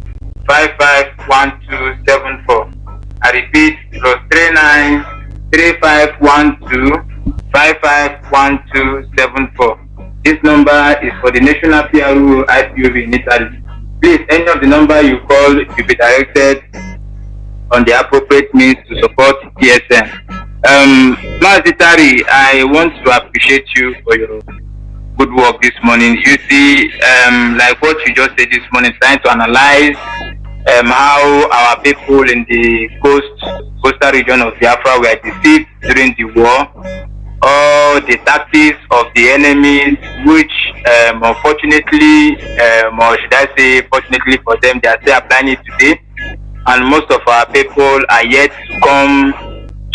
551274. I repeat, +39 3512 551274. This number is for the national PRO Ipob in Italy. Please, any of the number you call will be directed on the appropriate means to support ESN. Mazi, I want to appreciate you for your good work this morning. You see, like what you just said this morning, trying to analyze how our people in the coastal region of Biafra were defeated during the war, all the tactics of the enemies, which unfortunately, or should I say fortunately for them, they are still applying it today. And most of our people are yet to come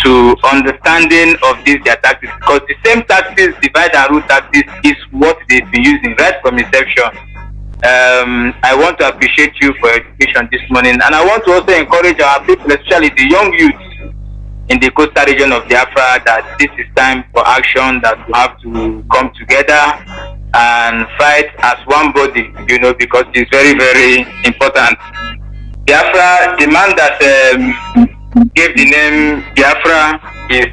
to understanding of these their tactics, because the same tactics, divide and rule tactics, is what they've been using right from inception. I want to appreciate you for your education this morning, and I want to also encourage our people, especially the young youth in the coastal region of Biafra, that this is time for action, that we have to come together and fight as one body, because it's very, very important. Biafra, the man that gave the name Biafra is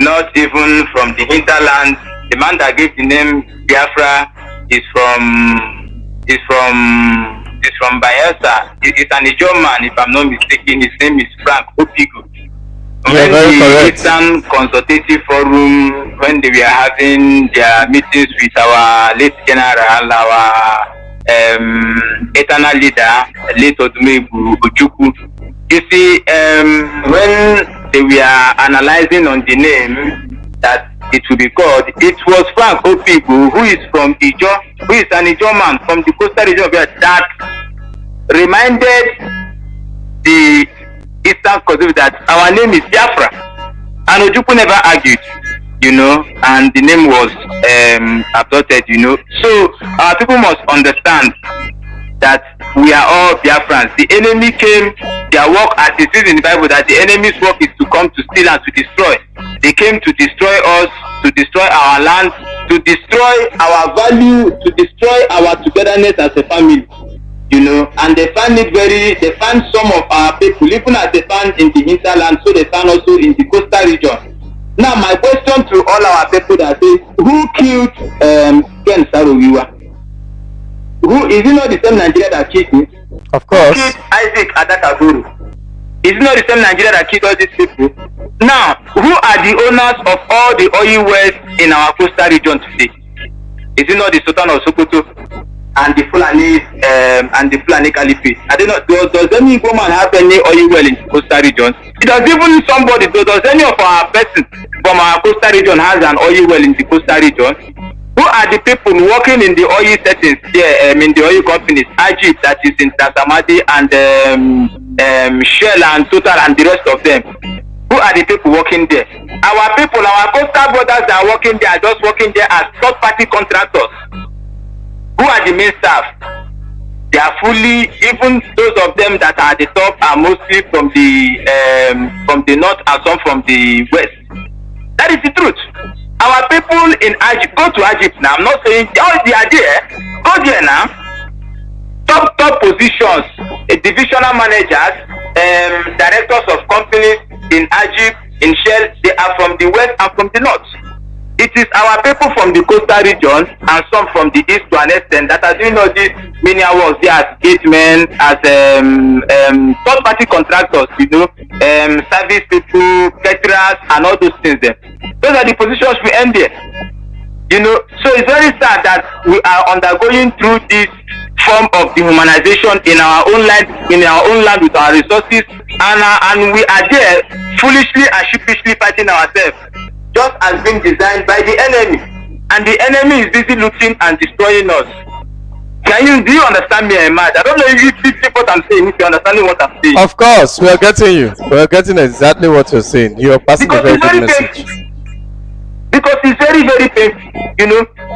not even from the hinterland. The man that gave the name Biafra is from Bayelsa. It's an Ijo man, if I'm not mistaken. His name is Frank Opigo. Yeah, very correct. Eastern Consultative Forum, when they were having their meetings with our late general, our eternal leader, late Odumebu Ojukwu. You see, when they were analyzing on the name that it will be called, it was Frank Opigo, who is from Ijo, who is an Ijo man from the coastal region of Biafra, that reminded the Eastern Conservative that our name is Biafra. And Ojukwu never argued, and the name was adopted, So our people must understand that we are all Biafrans. The enemy came, their work, as it is in the Bible, that the enemy's work is to come to steal and to destroy. They came to destroy us, to destroy our land, to destroy our value, to destroy our togetherness as a family. And they found some of our people, even as they found in the hinterland, so they found also in the coastal region. Now, my question to all our people that says, who killed Ken Sarowiwa? Who is it not the same Nigeria that killed him? Of course. Who killed Isaac Adakaguru? Is it not the same Nigeria that killed all these people? Now, who are the owners of all the oil wells in our coastal region today? Is it not the Sultan of Sokoto and the Fulani Caliphate? I don't know. Does any woman have any oil well in the coastal region? It does even somebody. Does any of our person from our coastal region has an oil well in the coastal region? Who are the people working in the oil settings here, in the oil companies, Ajib, that is in Tasamadi, and Shell and Total and the rest of them? Who are the people working there? Our people, our coastal brothers that are working there are just working there as third-party contractors. Who are the main staff? They are fully, even those of them that are at the top are mostly from the north and some from the west. That is the truth. Our people in Egypt, go to Egypt now. I'm not saying they are there. Go there now. Top positions, divisional managers, directors of companies in Egypt, in Shell, they are from the west and from the north. It is our people from the coastal region and some from the east to an extent that are doing all these menial works there as gatemen, as third-party contractors, service people, caterers, and all those things there. Those are the positions we end there. So it's very sad that we are undergoing through this form of dehumanization in our own land with our resources, and we are there foolishly and sheepishly fighting ourselves, just as being designed by the enemy, and the enemy is busy looting and destroying us. Do you understand me, Ahmad? I don't know if you see what I'm saying, if you're understanding what I'm saying. Of course, we are getting you. We are getting exactly what you're saying. You're passing a very good message. Because it's very, very painful,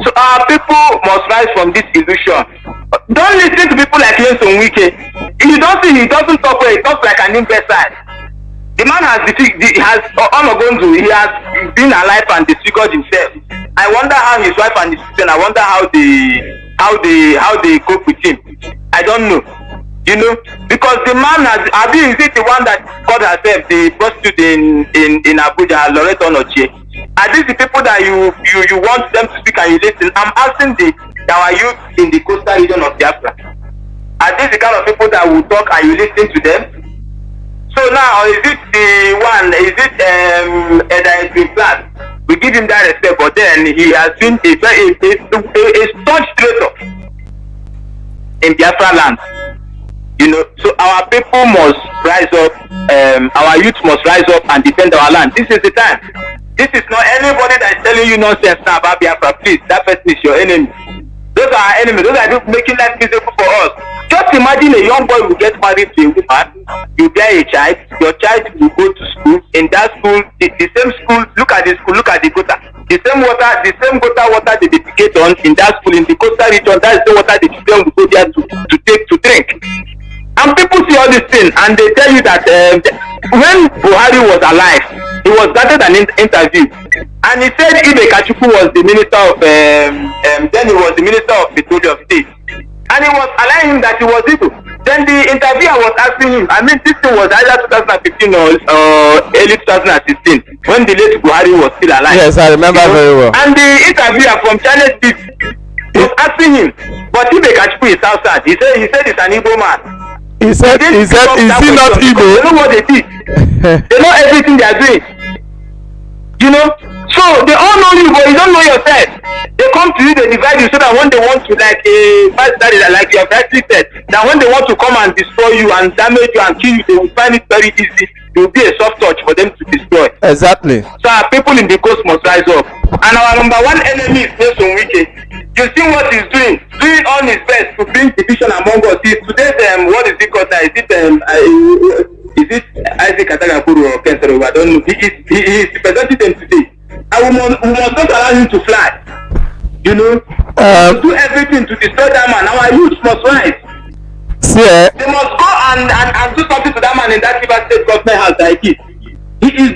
So our people must rise from this illusion. Don't listen to people like Lenson Wike. You don't see, he doesn't talk well, he talks like an imbecile. The man has he has been alive and disfigured himself. I wonder how his wife and his children, I wonder how they cope with him. I don't know. Because the man is it the one that called herself the prostitute in Abuja, Loretta Onochie? Are these the people that you want them to speak and you listen? I'm asking our youth in the coastal region of Biafra. Are these the kind of people that will talk and you listen to them? So now, is it Eda Plan? We give him that respect, but then he has been a staunch traitor in Biafra land. So our people must rise up, our youth must rise up and defend our land. This is the time. This is not anybody that is telling you nonsense now about Biafra. Please, that person is your enemy. Those are our enemies. Those are people making life miserable for us. Just imagine a young boy will get married to a woman, you bear a child, your child will go to school. In that school, the same school, look at the school, look at the gutter. The same water they defecate on in that school, in the coastal region, that is the water the children will go there to drink. And people see all this thing and they tell you that when Buhari was alive, he was granted an interview and he said Ibe Kachuku was the minister of then he was the minister of Petroleum State, and he was allowing him that he was Igbo. Then the interviewer was asking him, I mean this thing was either 2015 or early 2016 when the late Buhari was still alive. Yes, I remember very well. And the interviewer from Channel 6 was asking him, but Ibe Kachuku is outside. He said he's an Igbo man. He said, is he not Igbo? They know what they did. They know everything they are doing. So they all know you, but you don't know yourself. They come to you, they divide you so that when they want to, like you have rightly said, that when they want to come and destroy you and damage you and kill you, they will find it very easy. It will be a soft touch for them to destroy. Exactly. So our people in the coast must rise up. And our number one enemy is Nelson Wike. You see what he's doing all his best to bring division among us. Today's what is it called now? Is it Isaac Atagapuru or Kentaro? I don't know. He is representing them today. And we must not allow him to fly. To do everything to destroy that man. Our youth must rise. They must go and do something to that man in that River State government house like it. He is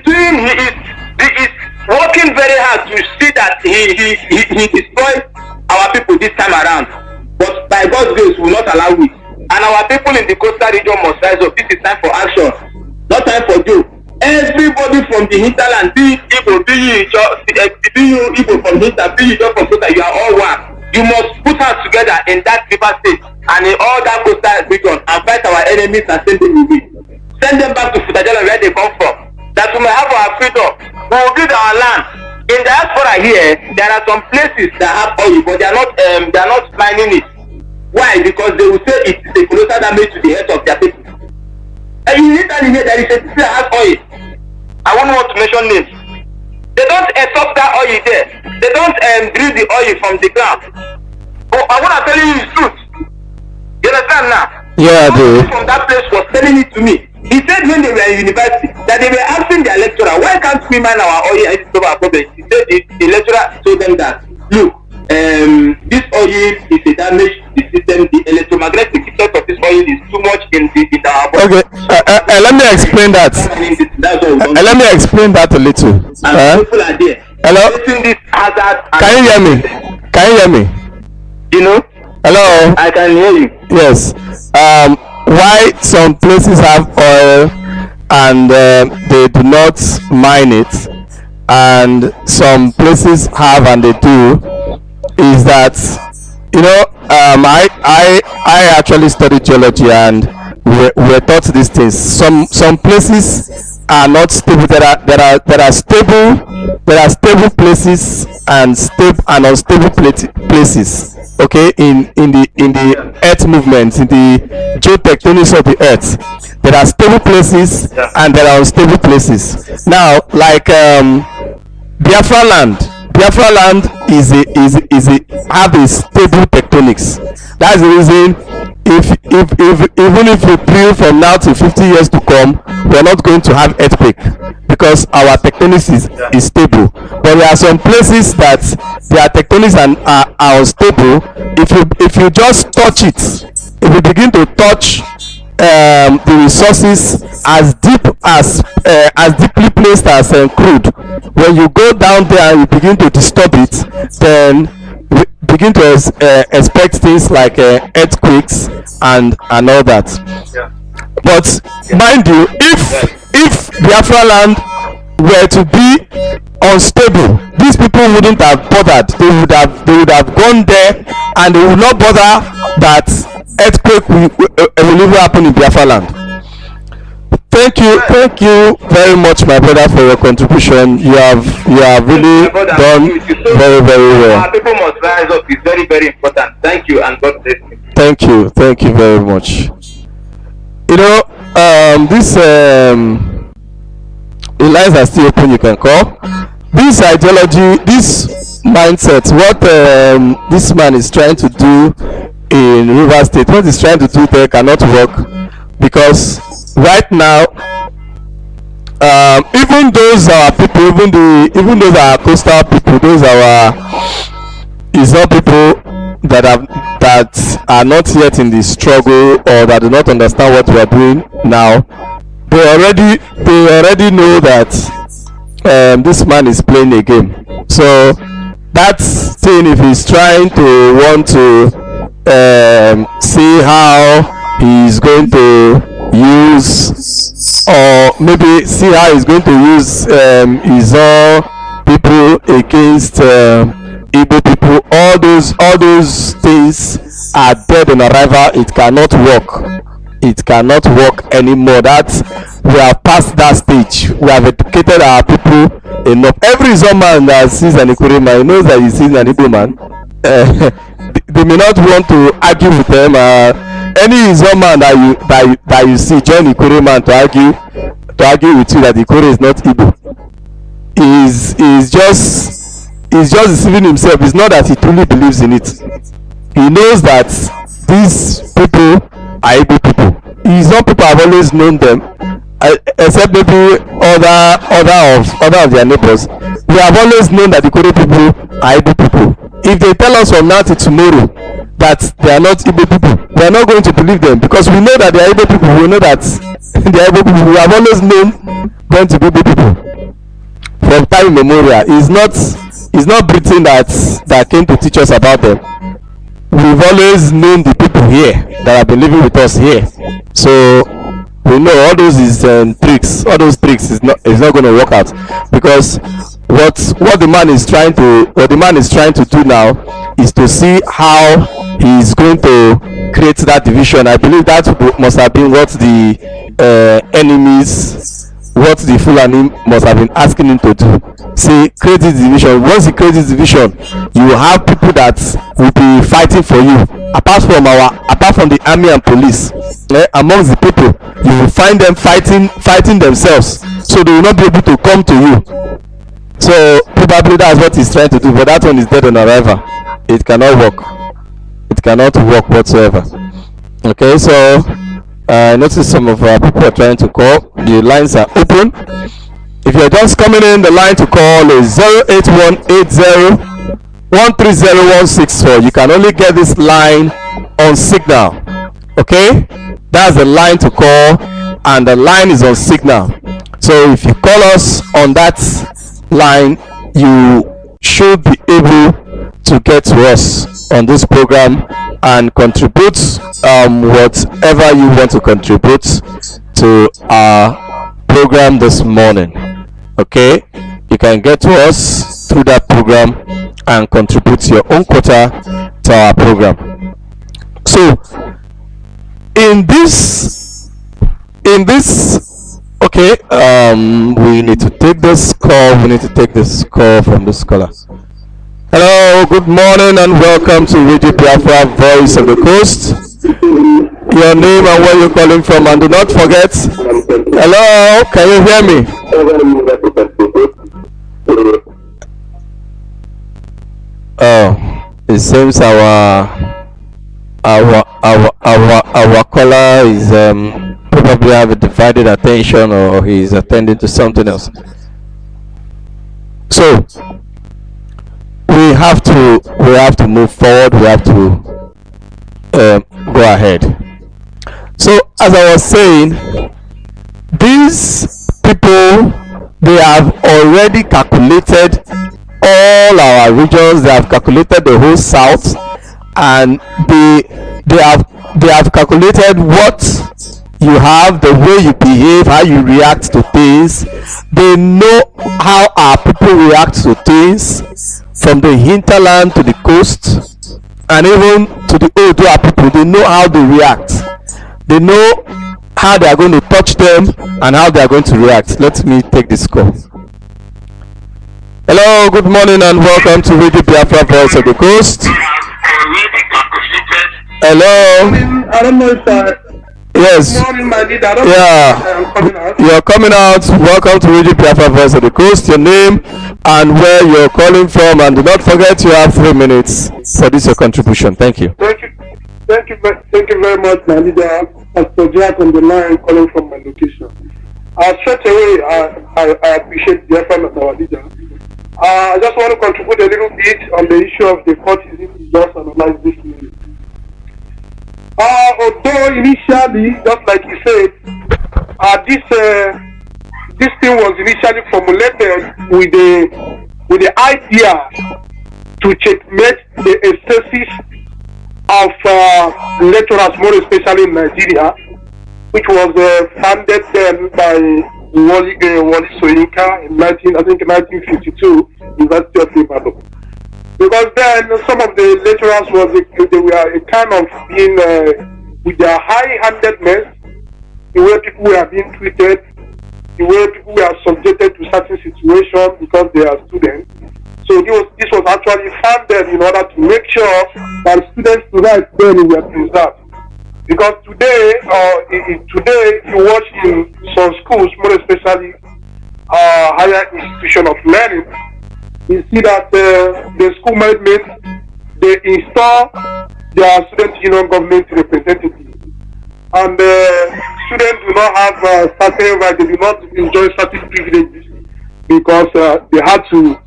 working very hard to see that he destroys our people this time around. But by God's grace, we will not allow it. And our people in the coastal region must rise up. This is time for action, not time for joke. Everybody from the hinterland, be Igbo, be you Igbo from hinterland, be you from coastal, you are all one. You must put us together in that River State and in all that coastal region and fight our enemies and send them away. Send them back to Futajala where they come from. That we may have our freedom. We will build our land. In the diaspora here, there are some places that have oil, but they are not mining it. Why? Because they will say it is a colossal damage to the health of their people. And in Italy here, there is a city that has oil. I won't want to mention names. They don't extract that oil there. they don't drill the oil from the ground. But I want to tell you the truth. You understand now? Yeah, Somebody from that place was telling it to me. He said when they were in university that they were asking their lecturer, why can't we mine our oil and solve our problem? He said the lecturer told them that, look, this oil is a damage to the system. The electromagnetic effect of this oil is too much in our body. Okay, let me explain that. Let me explain that a little. People are there. Hello? This hazard. Can you hear me? Can you hear me? You know? Hello? I can hear you. Yes. Why some places have oil and they do not mine it, and some places have and they do, is that, you know, I actually studied geology, and we're taught these things. Some places are not stable. There are stable places and stable and unstable places. Okay, in the earth movement, in the geotectonics of the earth, there are stable places and there are unstable places. Now, like Biafra land is have a stable tectonics. That's the reason if even if we drill from now to 50 years to come, we are not going to have earthquake, because our tectonics is stable. But there are some places that their tectonics are unstable. If you just touch it, if you begin to touch the resources as deeply placed as crude, when you go down there and you begin to disturb it, then begin to expect things like earthquakes and all that. But mind you, if Biafra land were to be unstable, these people wouldn't have bothered. They would have gone there, and they would not bother that earthquake will never happen in Biafra land. Thank you very much, my brother, for your contribution. You have really done very well. Our people must rise up. It's very, very important. Thank you, and God bless you. Thank you very much. You know, this the lines are still open. You can call. This ideology, this mindset, what this man is trying to do in Rivers State, what he's trying to do there cannot work, because right now, even those our people, even those our coastal people, those our Israel people that are not yet in the struggle, or that do not understand what we are doing now, they already know that this man is playing a game. So that's thing, if he's trying to want to see how he's going to use, or maybe see how he's going to use his own people against Igbo people, all those things are dead on arrival. It cannot work anymore. That we have passed that stage. We have educated our people enough. Every Zoman that sees an Ikure man knows that he sees an Igbo man. They may not want to argue with them. Any Zoman that you see join Ikure man to argue with you that Ikure is not Igbo, is just deceiving himself. It's not that he truly believes in it. He knows that these people are Igbo people. His own people have always known them, except maybe other of their neighbors. We have always known that the Ikore people are Igbo people. If they tell us from now to tomorrow that they are not Igbo people, we are not going to believe them, because we know that they are Igbo people. We know that they are Igbo people. We have always known them to be Igbo people from time immemorial. It's not Britain that came to teach us about them. We've always known the people here that have been living with us here. So we know all those tricks. All those tricks is not going to work out, because what the man is trying to do now is to see how he is going to create that division. I believe that must have been what the enemies, what the Fulani must have been asking him to do. See, create this division. Once he creates this division, you will have people that will be fighting for you. Apart from the army and police, amongst the people, you will find them fighting themselves, so they will not be able to come to you. So probably that's what he's trying to do, but that one is dead on arrival. It cannot work. It cannot work whatsoever. Okay, so I notice some of our people are trying to call. The lines are open. If you're just coming in, the line to call is 08180130164. You can only get this line on signal. Okay, that's the line to call, and the line is on signal. So if you call us on that line, you should be able to get to us on this program and contribute whatever you want to contribute to our program this morning. Okay, you can get to us through that program and contribute your own quota to our program. So in this okay, we need to take this call from this caller. Hello, good morning and welcome to Radio Biafra, Voice of the Coast. Your name and where you're calling from, and do not forget, hello, can you hear me? Oh, it seems our caller is probably have a divided attention, or he's attending to something else. So we have to move forward. We have to go ahead. So as I was saying, these people, they have already calculated all our regions. They have calculated the whole South, and they have calculated what you have, the way you behave, how you react to things. They know how our people react to things, from the hinterland to the coast, and even to the Odua people. They know how they react. They know how they are going to touch them and how they are going to react. Let me take this call. Hello, good morning and welcome to Radio Biafra, Voice of the Coast. Hello. I don't know if Yes. morning, my leader. I don't Yeah. know if I'm coming out. You're coming out. Welcome to Radio Biafra, Voice of the Coast. Your name and where you're calling from, and do not forget you have 3 minutes for this your contribution. Thank you. Thank you very much, my leader. As per Jack on the line, calling from my location. Straight away, I appreciate the effort of our leader. I just want to contribute a little bit on the issue of the courtism we just analyzed this minute. Although initially, just like you said, this thing was initially formulated with the idea to checkmate the excesses of lecturers, more especially in Nigeria, which was founded then by Wally Soyinka in 1952, University of Ipob. Because then some of the lecturers were a kind of being with their high-handedness, the way people were being treated, the way people were subjected to certain situations because they are students. So this was actually founded in order to make sure that students' rights then were preserved. Because today, if you watch in some schools, more especially higher institution of learning, you see that the school management, they install their student union government representatives, and students do not have certain rights. They do not enjoy certain privileges because they had to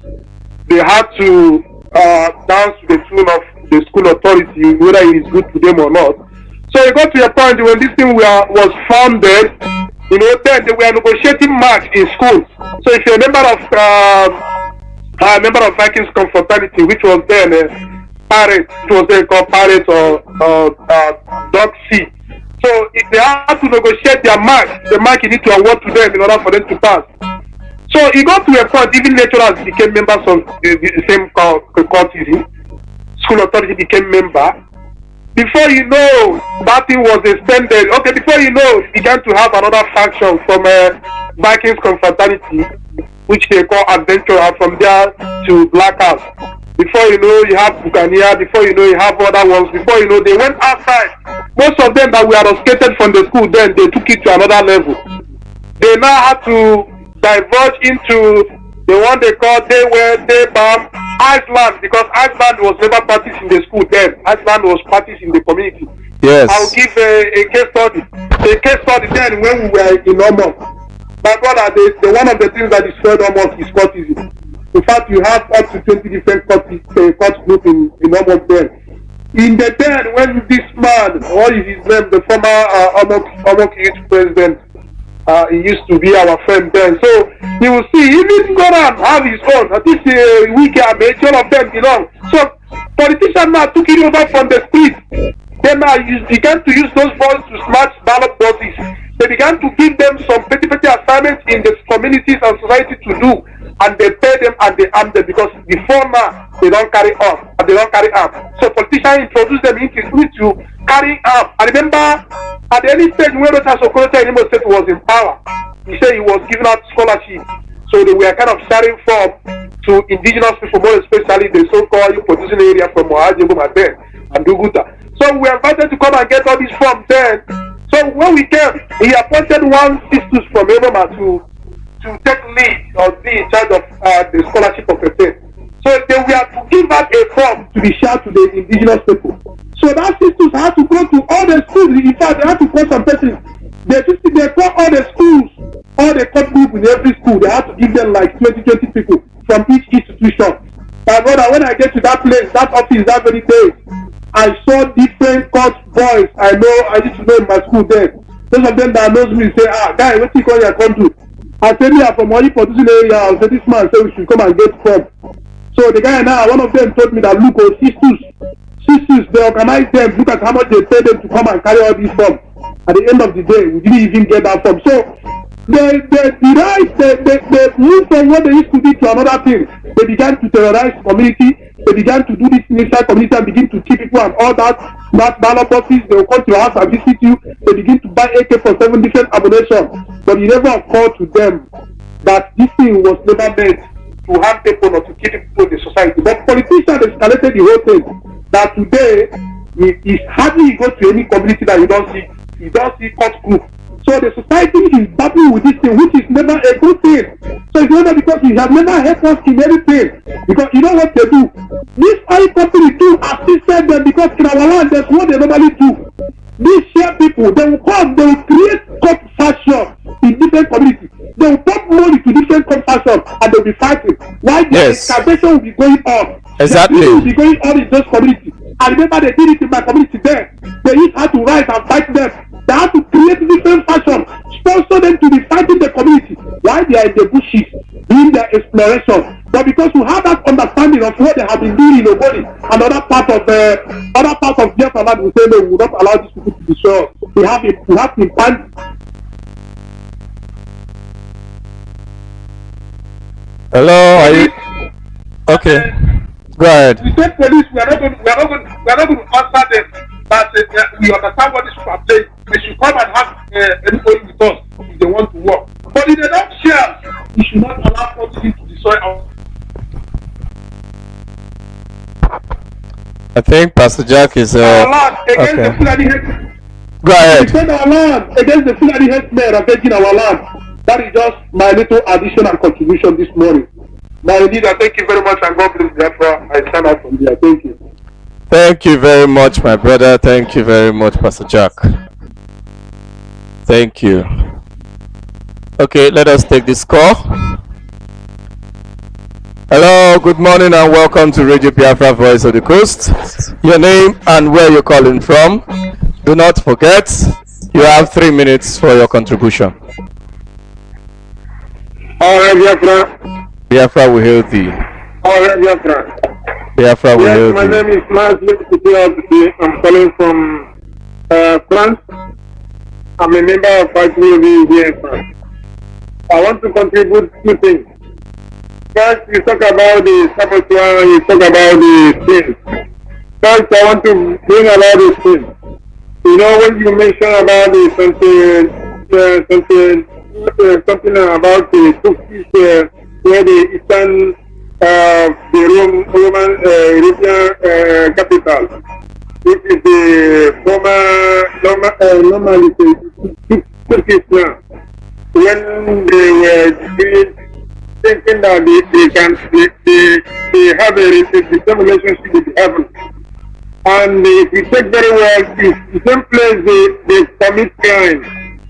dance to the tune of the school authority, whether it is good to them or not. So it got to a point when this thing was founded, then they were negotiating marks in schools. So if you're a member of Vikings Confraternity, which was then Pirate, it was then called Pirate or Dog C. So if they had to negotiate their marks, the mark you need to award to them in order for them to pass. So it got to a point, even lecturers became members of the same courtesy. School authority became member. Before you know, that thing was extended. Okay, before you know, it began to have another faction from Vikings Confraternity, which they call Adventurer, from there to Black House. Before you know, you have Buccaneer. Before you know, you have other ones. Before you know, they went outside. Most of them that were educated from the school, then they took it to another level. They now had to diverge into The one they call they bomb Iceland, because Iceland was never practiced in the school then. Iceland was practiced in the community. Yes. I'll give a case study. A case study then when we were in Omok. My brother, the one of the things that destroyed Omok is cultism. In fact, you have up to 20 different cult groups in Omok then. In the then, when this man, what is his name, the former Omok youth president, he used to be our friend then. So you will see, even go and have his own. At least we can make all of them belong. So politicians now took it over from the street. They now began to use those boys to smash ballot boxes. They began to give them some petty assignments in the communities and society to do, and they pay them and they arm them, because before now they don't carry arm and they don't carry arm. So politicians introduce them into carrying arm. I remember at any stage when Dr. Sokoto in Imo State was in power, he said he was giving out scholarships. So they were kind of sharing from to indigenous people, more especially the so-called producing area from Mohaji, Maden, and Duguta. So we were invited to come and get all these forms then. So when we came, he appointed one sisters from Eboma to take lead or be in charge of the scholarship of the state. So they were to give out a form to be shared to the indigenous people. So that sisters had to go to all the schools. In fact, they had to call some persons. They call all the schools, all the cut group in every school. They had to give them like 20 people from each institution. My brother, when I get to that place, that office, that very day, I saw different court boys I used to know in my school then. Those of them that knows me say, guy, what you call your country? I said, we are from Wadi producing area. I said, this man said we should come and get from. So the guy now, one of them told me that, look, sisters, they organize them. Look at how much they pay them to come and carry all these forms. At the end of the day, we didn't even get that form. So they moved from what they used to be to another thing. They began to terrorize community. They began to do this inside community and begin to kill people and all that ballot boxes. They will come to your house and visit you. They begin to buy AK-47 different ammunition. But it never occurred to them that this thing was never meant to harm people or to kill people in the society. But politicians escalated the whole thing. That today, it's hardly you go to any community that you don't see court group. So the society is battling with this thing, which is never a good thing. So it's never because we have never helped us in anything. Because you know what they do? This oil company too assisted them, because in our land that's what they normally do. These share people, they will come, they will create court fashion in different communities. They will put money to different court fashion and they will be fighting. Why the excavation will be going on? Exactly. The will be going on in those communities. I remember they did it in my community there. They used how to rise and fight them. They have to create different fashion, sponsor them to be fighting the community while they are in the bushes doing their exploration. But because we have that understanding of what they have been doing in Ogoni and other part of Biafra land, we say no, we will not allow these people to destroy us. We have to find. Hello, are you okay? Go ahead. We said police, we are not going to answer them. But we understand what these people are saying. They should come and have everybody with us if they want to work. But if they don't share, we should not allow politics to destroy our. I think Pastor Jack is our land against the Fulani headsmen. Go ahead. Defend our land against the Fulani headsmen ravaging our land. That is just my little addition and contribution this morning. Now, indeed, I thank you very much, and God bless Biafra. I stand out from here. Thank you. Thank you very much, my brother. Thank you very much, Pastor Jack. Thank you. Okay, let us take this call. Hello, good morning and welcome to Radio Biafra Voice of the Coast. Your name and where you're calling from. Do not forget, you have 3 minutes for your contribution. Alright, Biafra. Biafra will hail thee. Alright, Biafra. Biafra will hail Yes, my thee. name is Mazi. I'm calling from France. I'm a member of IPOB here in France. I want to contribute 2 things. First, you talk about the saboteur, you talk about the things. First, I want to bring about the things. You know, when you mention about the something about the Turkish, where the Eastern, the Roman European capital, which is the normally Turkish now. When they were thinking that they have the same relationship with heaven. And if you check very well, it's the same place they commit crime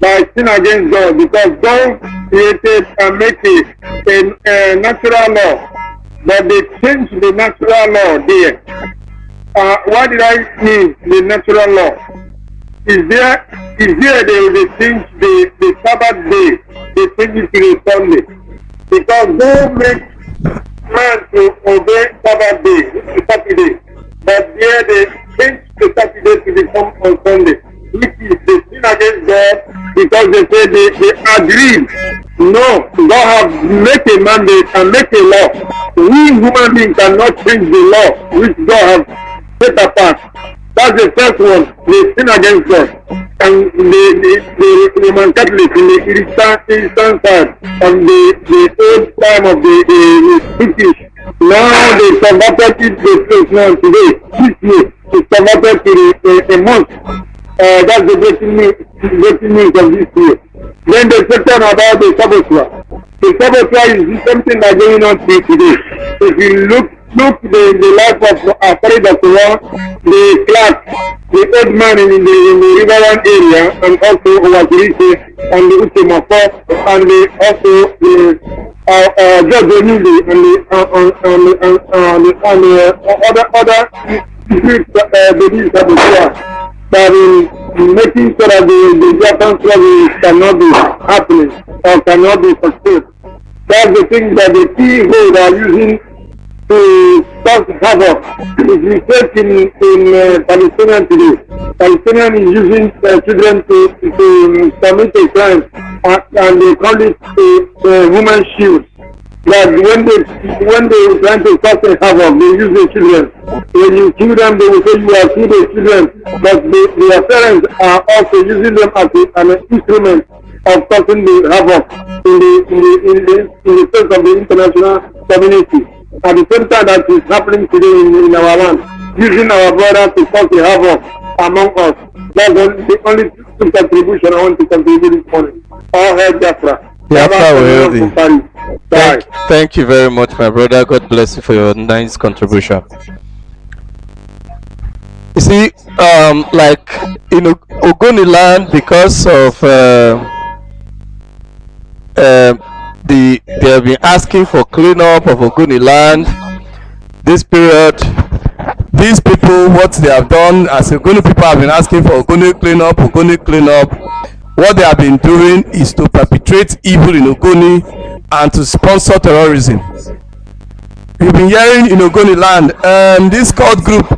by sin against God, because God created and make a natural law, but they changed the natural law there. What did I mean the natural law? Is there they change the Sabbath day, they change it to the Sunday. Because God makes man to obey Sabbath day, which is Saturday. But there they change the Saturday to become on Sunday, which is the sin against God, because they say they agreed. No, God have make a mandate and make a law. We human beings cannot change the law which God have set apart. That's the first one, they sin against God. And the Roman Catholic in the Eastern side of the old time of the British, now they converted it to place now today. This year, it's converted to a month. That's the breaking news of this year. Then they talk about the saboteur. The saboteur is something that's going on today. If you look the life of Afari Dr. the clerk, the old man in the Riverland area, and also Owakirise, and the Uchemafo, and also the Judge Onili, and the other babies that in making sure that the Japan struggle cannot be happening or cannot be successful. That's the thing that the people are using to cause havoc. If you take in Palestinian today, Palestinian is using children to commit a crime, and they call it a woman shield. That when they trying to cause a havoc, they use the children. When you kill them, they will say you are killing the children, but their parents are also using them as an instrument of causing the havoc in the face of the international community. At the same time that is happening today in our land, using our brothers to cause a havoc among us. That's the only contribution I want to contribute this morning. All hail Biafra. Thank you very much, my brother. God bless you for your nice contribution. You see, like in Ogoni land, because of they have been asking for cleanup of Ogoni land this period. These people, what they have done, as Ogoni people have been asking for Ogoni cleanup. What they have been doing is to perpetrate evil in Ogoni and to sponsor terrorism. We've been hearing in Ogoni land, this cult group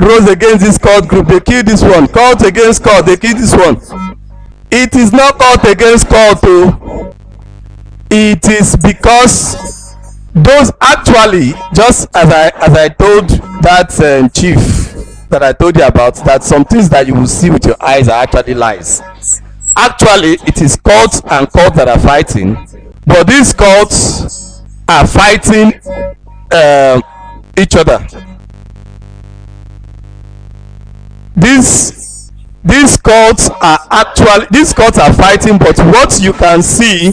rose against this cult group, they killed this one. Cult against cult, they killed this one. It is not cult against cult, though. It is because those actually, just as I told that chief that I told you about, that some things that you will see with your eyes are actually lies. Actually, it is cults and cults that are fighting, but these cults are fighting each other. These cults are fighting, but what you can see,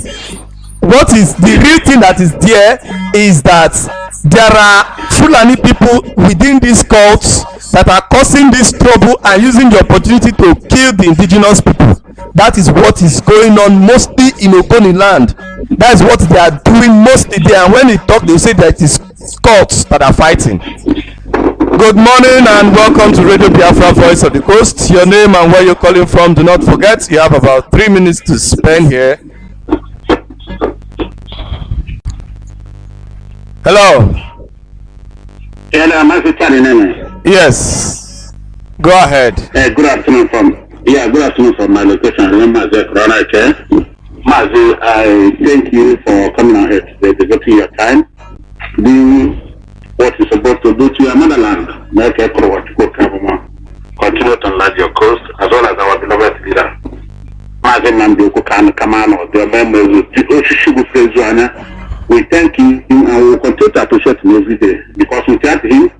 what is the real thing that is there, is that there are Fulani people within these cults that are causing this trouble and using the opportunity to kill the indigenous people. That is what is going on mostly in Ogoni land. That is what they are doing mostly there. And when they talk, they say that it is cults that are fighting. Good morning and welcome to Radio Biafra, Voice of the Coast. Your name and where you're calling from, do not forget. You have about 3 minutes to spend here. Hello. Hello, Mazi Nene. Yes. Go ahead. Good afternoon from my location. Remember Mazi, I thank you for coming out here today, devoting your time, doing what you're supposed to do to your motherland. Continue to enlarge your coast, as well as our beloved leader. Mazi NNAMDI'S Kamano, the members of we thank him and we will continue to appreciate him every day, because without him,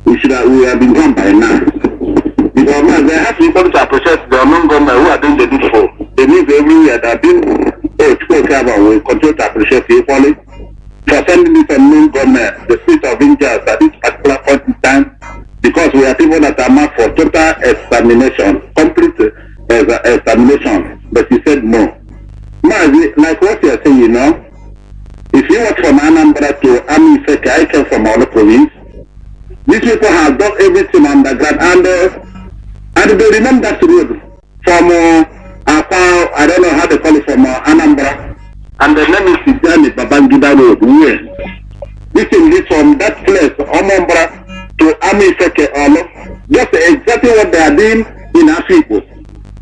we have been gone by now. Because they have to to appreciate the non-government who are doing the needful. They need everywhere that have been we continue to appreciate equally. Mazi, like what you're saying, you know, if you work from Anambra to Amifeke, I came from our province. These people have done everything underground, and they remember that road from I don't know how they call it, from Anambra, and the name is Tijani Babangida Road. Yes. This is from that place, Anambra to Amifeke, just exactly what they are doing in Africa.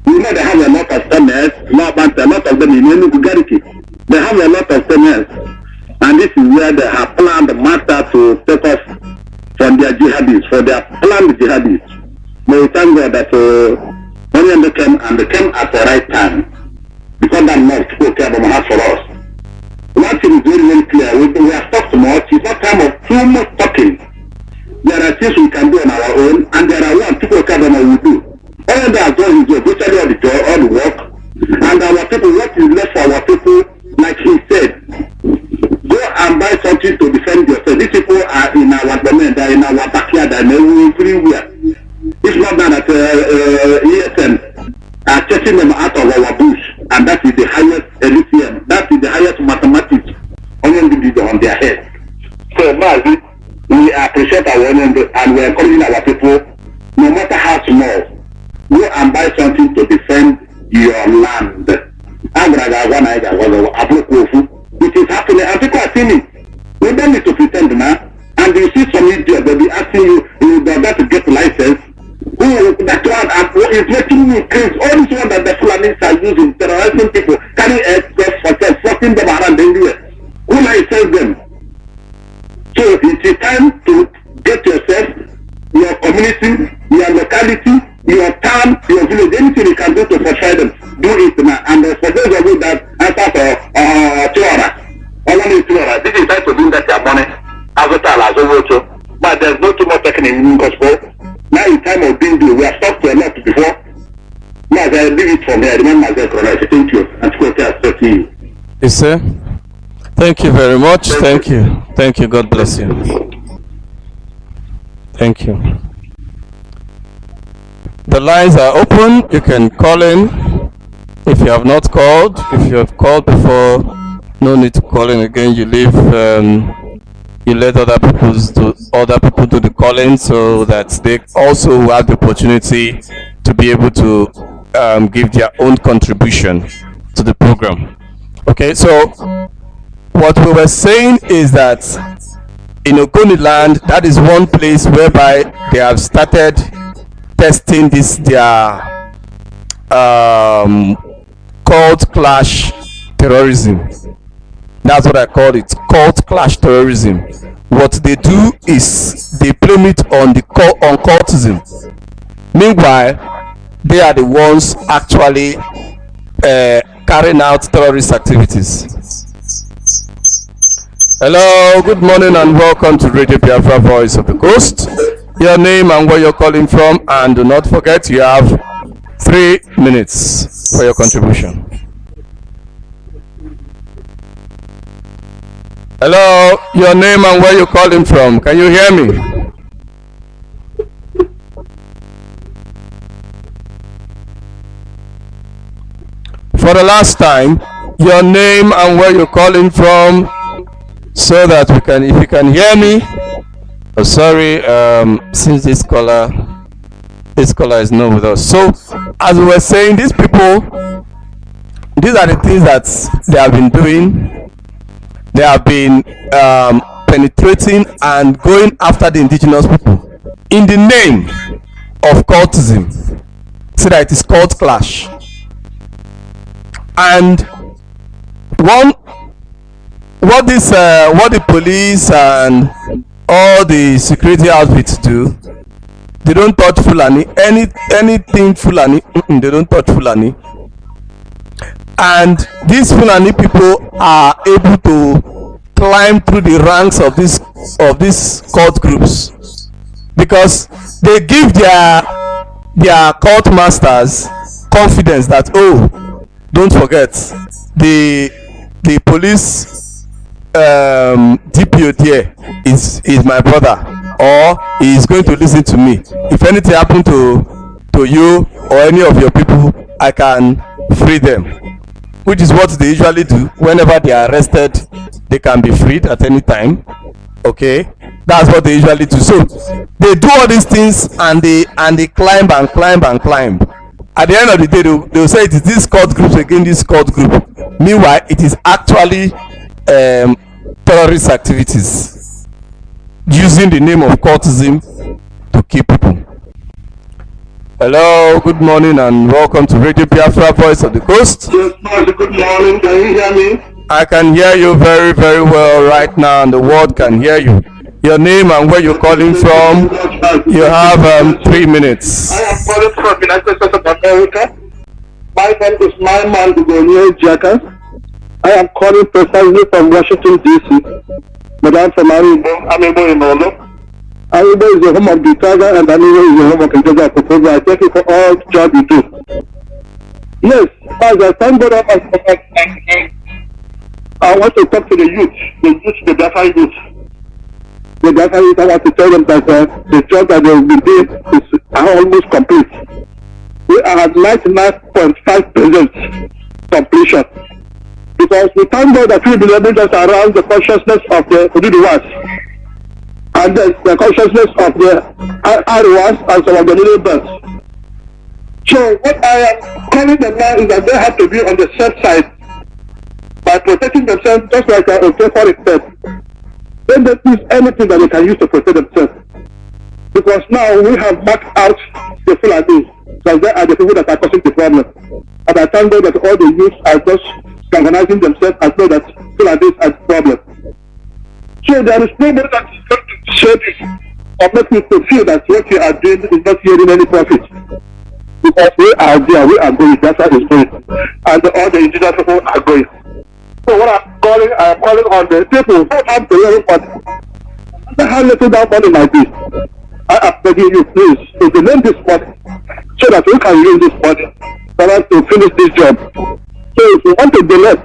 You know, they have a lot of seminars, a lot of them in Enugu Gariki. They have a lot of seminars, and this is where they have planned the matter to take off from their jihadists, for their planned jihadists. But we thank God that when they came, and they came at the right time, because that love to care about heart for us. One thing is very, very clear. We have talked much. It's not time of too much talking. There are things we can do on our own, and there are one people care about what we do. All that done is virtually all the joy, all the work, and our people, what is left for our people, like he said, go and buy something to defend yourself. These people are in our domain, they are in our backyard, and everywhere. It's not that ESN are chasing them out of our bush, and that is the highest LCM, that is the highest mathematics on their head. So, Mazi, we appreciate our and we are encouraging our people, no matter how small, go and buy something to defend your land. It is happening, and people are seeing it. We don't need to pretend now. And you see some idiot, they'll be asking you, they're about to get a license. That one is making me crazy. All this one that the Fulanis are using, terrorizing people, carrying aircraft for them, forcing them around everywhere. Who license them? So it is time to get yourself, your community, your locality, your town, your village, anything you can do to fortify them, do it now. And for those of you that answer for Tiora, this is time to bring that your money as well. But there's no too much talking in gospel. Now it's time of being due. We have talked to a lot before. Now I leave it from here. Remember my Christ. Thank you. And to talk to you. Yes, sir. Thank you very much. Thank you. Thank you. God bless you. Thank you. The lines are open. You can call in. If you have not called, if you have called before, no need to call in again. You leave. You let other people do the calling, so that they also have the opportunity to be able to give their own contribution to the program. Okay, so what we were saying is that in Ogoni land, that is one place whereby they have started testing this their cult clash terrorism. That's what I call it, cult clash terrorism. What they do is they blame it on on cultism. Meanwhile, they are the ones actually carrying out terrorist activities. Hello, good morning and welcome to Radio Biafra Voice of the Coast. Your name and where you're calling from, and do not forget you have 3 minutes for your contribution. Hello, your name and where you're calling from. Can you hear me? For the last time, your name and where you're calling from, so that we can, if you can hear me. Oh, sorry, since this caller is not with us. So, as we were saying, these people, these are the things that they have been doing. They have been penetrating and going after the indigenous people in the name of cultism, so that it is cult clash. And what the police and all the security outfits do, they don't touch Fulani. Anything Fulani, they don't touch Fulani. And these Fulani people are able to climb through the ranks of these cult groups, because they give their cult masters confidence that, oh, don't forget, the police DPO there is my brother, or he is going to listen to me. If anything happen to you or any of your people, I can free them. which is what they usually do. Whenever they are arrested, they can be freed at any time. Okay, that's what they usually do. So they do all these things, and they climb and climb and climb. At the end of the day, they'll say it is this court group against this court group. Meanwhile, it is actually terrorist activities using the name of courtism to keep people. Hello, good morning, and welcome to Radio Biafra, Voice of the Coast. Yes, Mazi, good morning. Can you hear me? I can hear you very, very well right now, and the world can hear you. Your name and where you're calling from. You have 3 minutes. I am calling from the United States of America. My name is my man, Jackas. I am calling precisely from Washington, D.C. But I'm from Aribo. I'm Ebo Imolo. Aribo is the home of the Tiger, and Aribo is the home of the Jaga Proposal. I thank you for all the job you do. Yes, as I thank God, I want to talk to the youth, the Biafra youth. The Biafra youth, I want to tell them that the job that they will be doing is almost complete. We are at 99.5% completion. Because we thank God that we will be able to around the consciousness of the Ududuwas and the consciousness of the Ariwas and some of the little birds. So what I am calling them now is that they have to be on the safe side by protecting themselves, just like for itself. Then they use anything that they can use to protect themselves. Because now we have marked out the Fulani, so they are the people that are causing the problem. And I thank God that all the youth are just organizing themselves and know that Fulani are the problem. So there is nobody that is going to say this or make me to feel that what you are doing is not yielding any profit. Because we are there, we are going, that's how it's going. And all the indigenous people are going. So what I'm calling on the people who have the little money. They have little down money like this. I am begging you, please, to delay this money so that we can use this money for us to finish this job. So if you want to delay,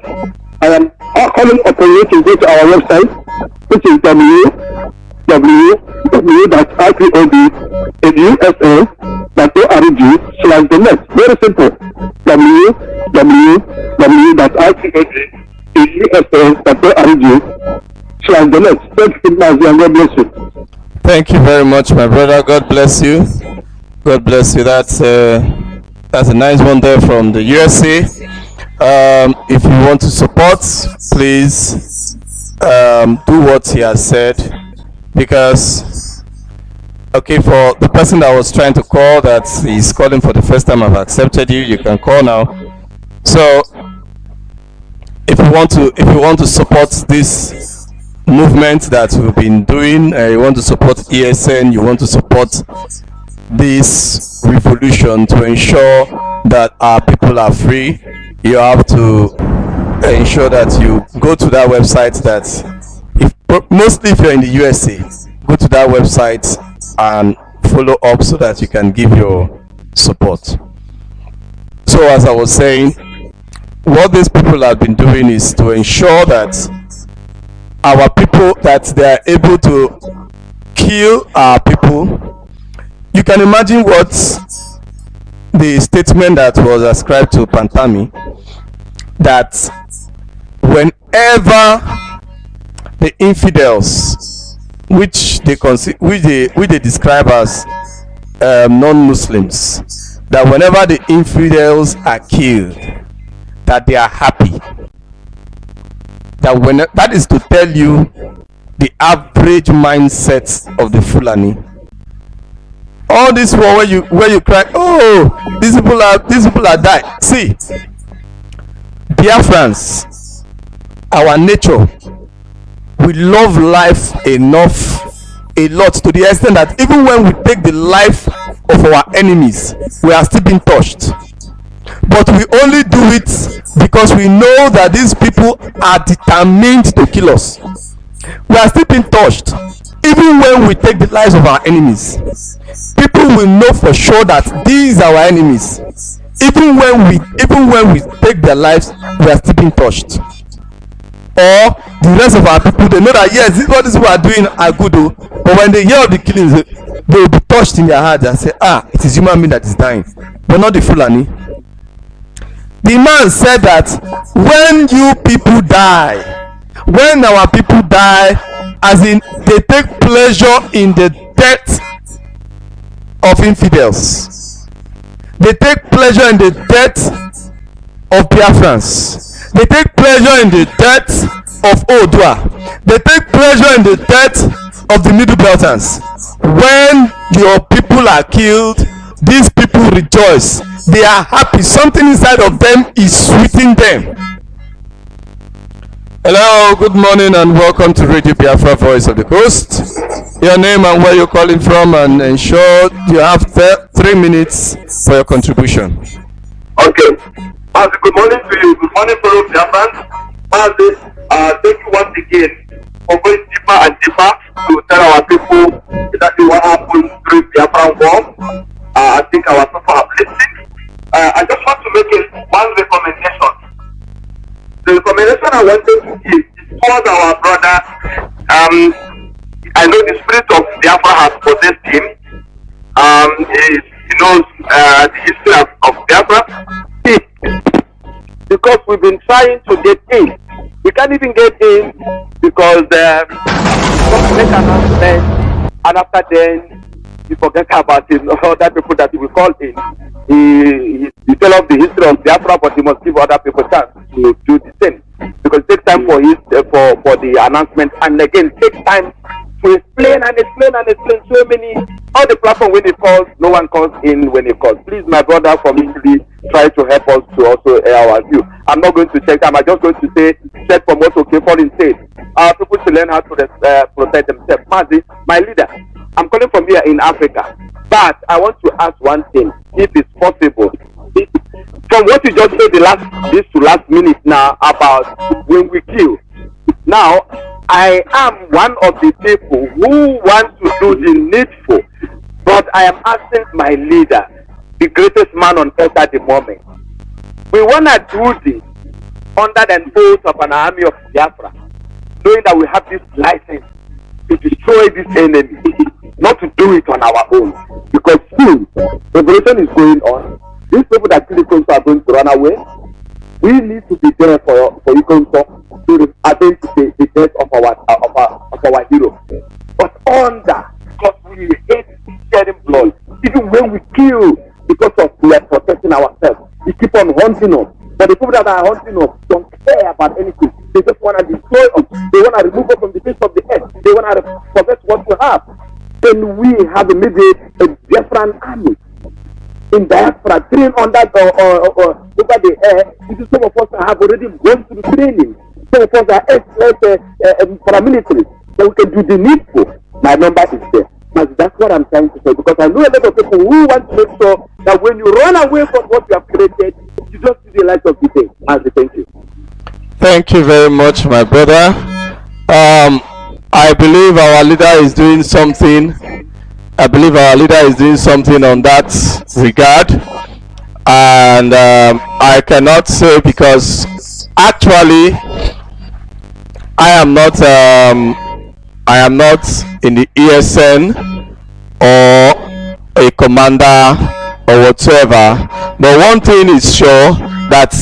I am calling upon you to go to our website, which is www.ipod.usa.org/donate. Very simple. www.ipod.usa.org/donate. Thank you, Mazi, and God bless you. Thank you very much, my brother. God bless you. God bless you. That's a nice one there from the USA. If you want to support, please do what he has said, because okay, for the person that was trying to call, that is calling for the first time, I've accepted you. You can call now. So if you want to support this movement that we've been doing, you want to support ESN, you want to support this revolution to ensure that our people are free, you have to ensure that you go to that website. That mostly if you're in the USA, go to that website and follow up so that you can give your support. So as I was saying, what these people have been doing is to ensure that our people, that they are able to kill our people. You can imagine what the statement that was ascribed to Pantami, that whenever the infidels, which they describe as non-Muslims, that whenever the infidels are killed, that they are happy. That is to tell you the average mindset of the Fulani. All this war where you cry, oh, these people are dying. See, Biafrans, our nature, we love life a lot to the extent that even when we take the life of our enemies, we are still being touched. But we only do it because we know that these people are determined to kill us. We are still being touched. Even when we take the lives of our enemies, people will know for sure that these are our enemies. Even when we take their lives, we are still being touched. Or the rest of our people, they know that yes, what these people are doing are good, but when they hear of the killings, they will be touched in their heart and say, it is human being that is dying, but not the Fulani. The man said that when you people die, when our people die, as in they take pleasure in the death of infidels, they take pleasure in the death of Biafrans, they take pleasure in the death of Odua, they take pleasure in the death of the Middle Belters. When your people are killed, these people rejoice, they are happy, something inside of them is sweetening them. Hello, good morning and welcome to Radio Biafra, Voice of the Coast. Your name and where you're calling from, and ensure you have 3 minutes for your contribution. Okay. Mazi, good morning to you. Good morning, fellow Biafrans. Mazi, thank you once again for going deeper and deeper to tell our people exactly what happened during the Biafra war. I think our people have listened. I just want to make one recommendation. The recommendation I wanted to give is towards our brother. I know the spirit of Biafra has possessed him. He knows the history of Biafra. Because we've been trying to get in. We can't even get in because make announcement, and after then you forget about it. Other people that he will call in. He tell us the history of Biafra, but he must give other people chance to do the same. Because it takes time for the announcement, and again it takes time to explain so many. All the platform when it calls, no one calls in when it calls. Please, my brother, for me, please try to help us to also air our view. I'm not going to check time. I'm just going to say check from what Foreign said. People should learn how to protect themselves. Mazi, my leader, I'm calling from here in Africa, but I want to ask one thing, if it's possible. From what you just said this last minute now about when we kill. Now, I am one of the people who want to do the needful, but I am asking my leader, the greatest man on earth at the moment. We want to do this under the oath of an army of Biafra, knowing that we have this license to destroy this enemy, not to do it on our own. Because soon, revolution is going on. These people that kill Ikonso are going to run away. We need to be there for Ikonso to avenge the death of our hero. But because we hate shedding blood, even when we kill, because of we are protecting ourselves, we keep on hunting us. But the people that are hunting us don't care about anything. They just want to destroy us. They want to remove us from the face of the earth. They want to possess what we have. Then we have maybe a different army in diaspora trained on that over the air. This is some of us have already gone through training. Some of us are paramilitary. So we can do the needful. My number is there. But that's what I'm trying to say, because I know a lot of people who want to make sure that when you run away from what you have created, you just see the light of the day. Mazi, thank you. Thank you very much, my brother. I believe our leader is doing something. I believe our leader is doing something on that regard, and I cannot say, because actually I am not in the ESN or a commander or whatsoever, but one thing is sure, that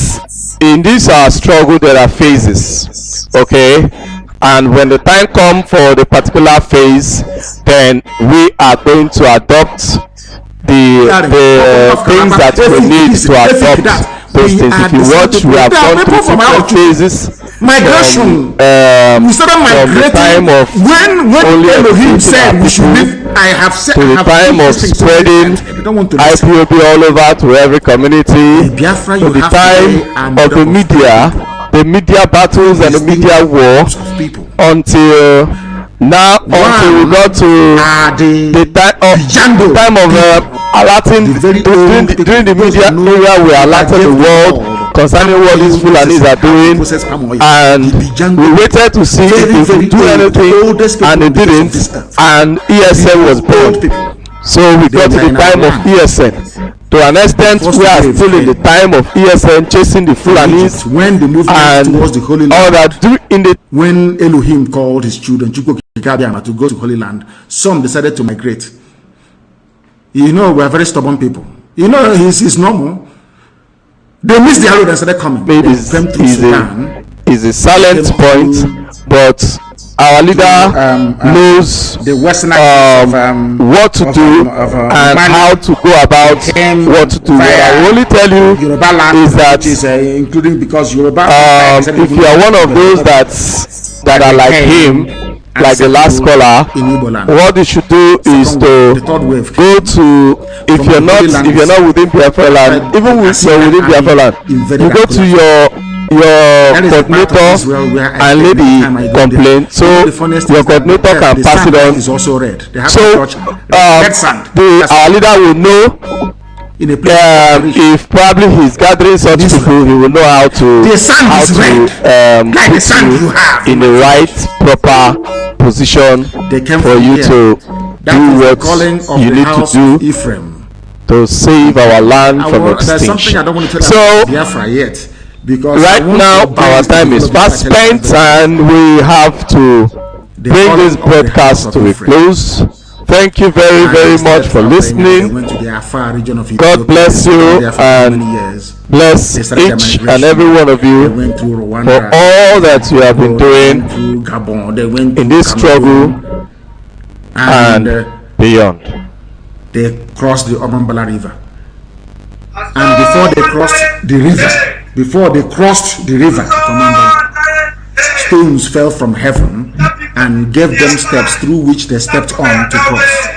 in this struggle there are phases, okay, and when the time comes for the particular phase, then we are going to adopt the things that we need to adopt those things. If you watch, we have gone through different phases. Migration. We started migrating when Elohim said we should live. I have said to the time of spreading Ipob all over to every community, Biafra, to the time of the media battles and the media war, until now, until we got to the time of alerting during the media area, we alerted the world concerning what these Fulanis are doing, and we waited to see if they would do anything, and they didn't, and ESN was born. So we got to the time of ESN. To an extent, we are still in the time of ESN, chasing the Fulanis, when the movement towards the Holy Land, all that when Elohim called his children to go to Holy Land, some decided to migrate. You know, we are very stubborn people. You know, it's normal. They missed the road and started coming. maybe is a silent point, but our leader knows the Western what to do and how to go about what to do. What I will only tell you is that including because Yoruba, if you are one of those that are like him, like the last caller, what you should do is to go to, if you're not within Biafra land, even if you're within Biafra land, you go to your coordinator and lay the complaint, so your coordinator can pass it on. So our leader will know. If probably he's gathering such people, he will know how to put you in the right proper position for you to do what you need to do to save our land from extinction. So right now our time is fast spent and we have to bring this broadcast to a close. Thank you very, very much for listening. God bless you and bless each and every one of you for all that you have been doing in this struggle and beyond. They crossed the Obambala River. And before they crossed the river, stones fell from heaven and gave them steps through which they stepped on to cross.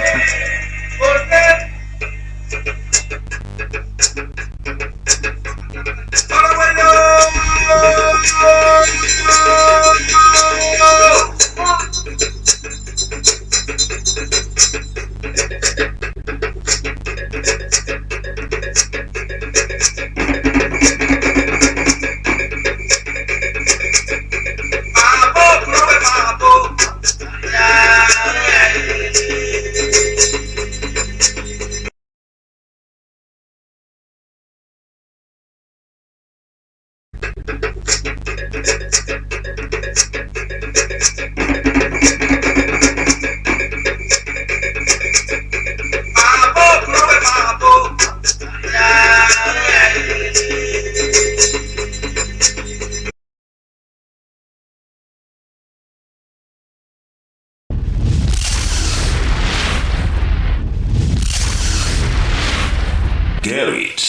Get it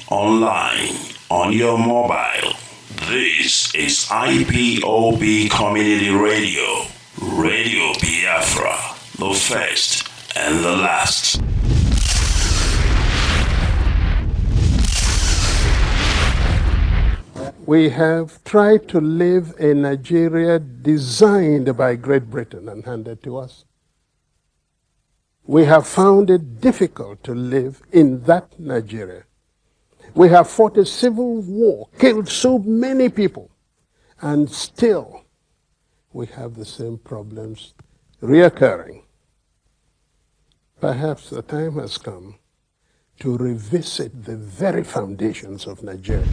online on your mobile. This is IPOB Community Radio, Radio Biafra, the first and the last. We have tried to live a Nigeria designed by Great Britain and handed to us. We have found it difficult to live in that Nigeria. We have fought a civil war, killed so many people, and still we have the same problems reoccurring. Perhaps the time has come to revisit the very foundations of Nigeria.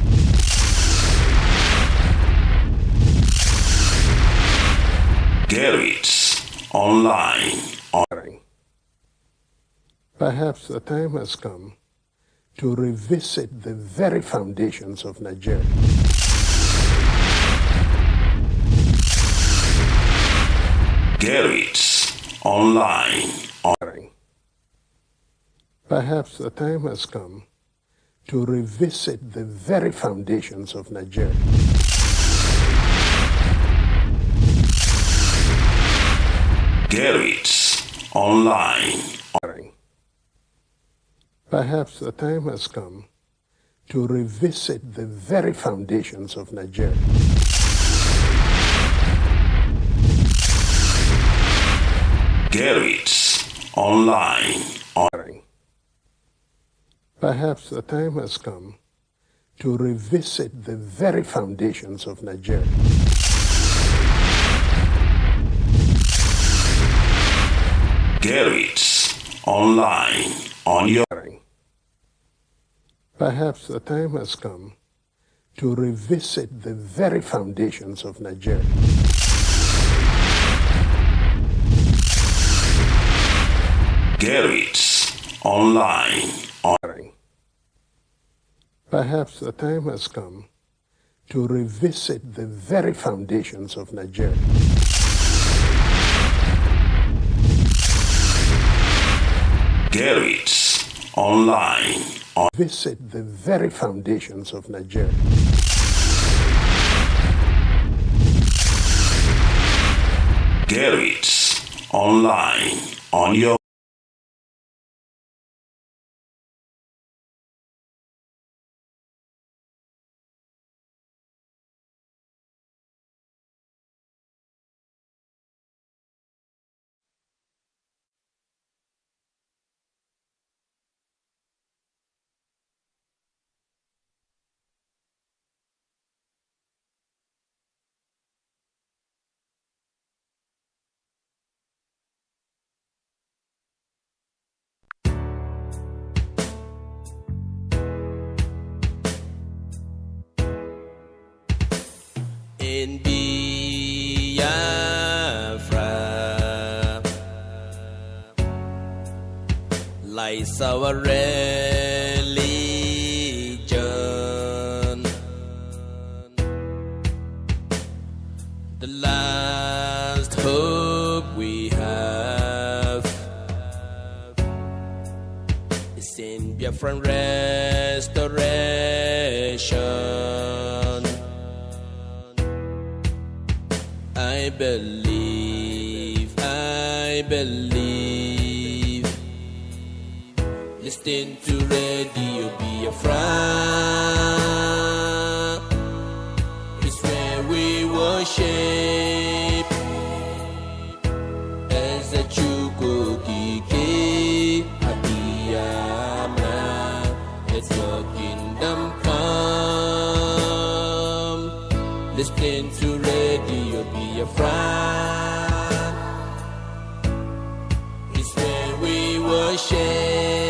Get it online. Perhaps the time has come to revisit the very foundations of Nigeria. Get it online. Perhaps the time has come to revisit the very foundations of Nigeria. Get it online. Perhaps the time has come to revisit the very foundations of Nigeria. Get it online. Perhaps the time has come to revisit the very foundations of Nigeria. Get it online on your. Perhaps the time has come to revisit the very foundations of Nigeria. Get it online. perhaps the time has come to revisit the very foundations of Nigeria. Get it online. Visit the very foundations of Nigeria. Get it online on your in Biafra lies our religion, the last hope we have is in Biafran restoration. I believe. Listen to Radio Biafra. It's where we worship as a Chukukike Abiyama. Let your kingdom come. Listen to Radio Biafra. It's where we worship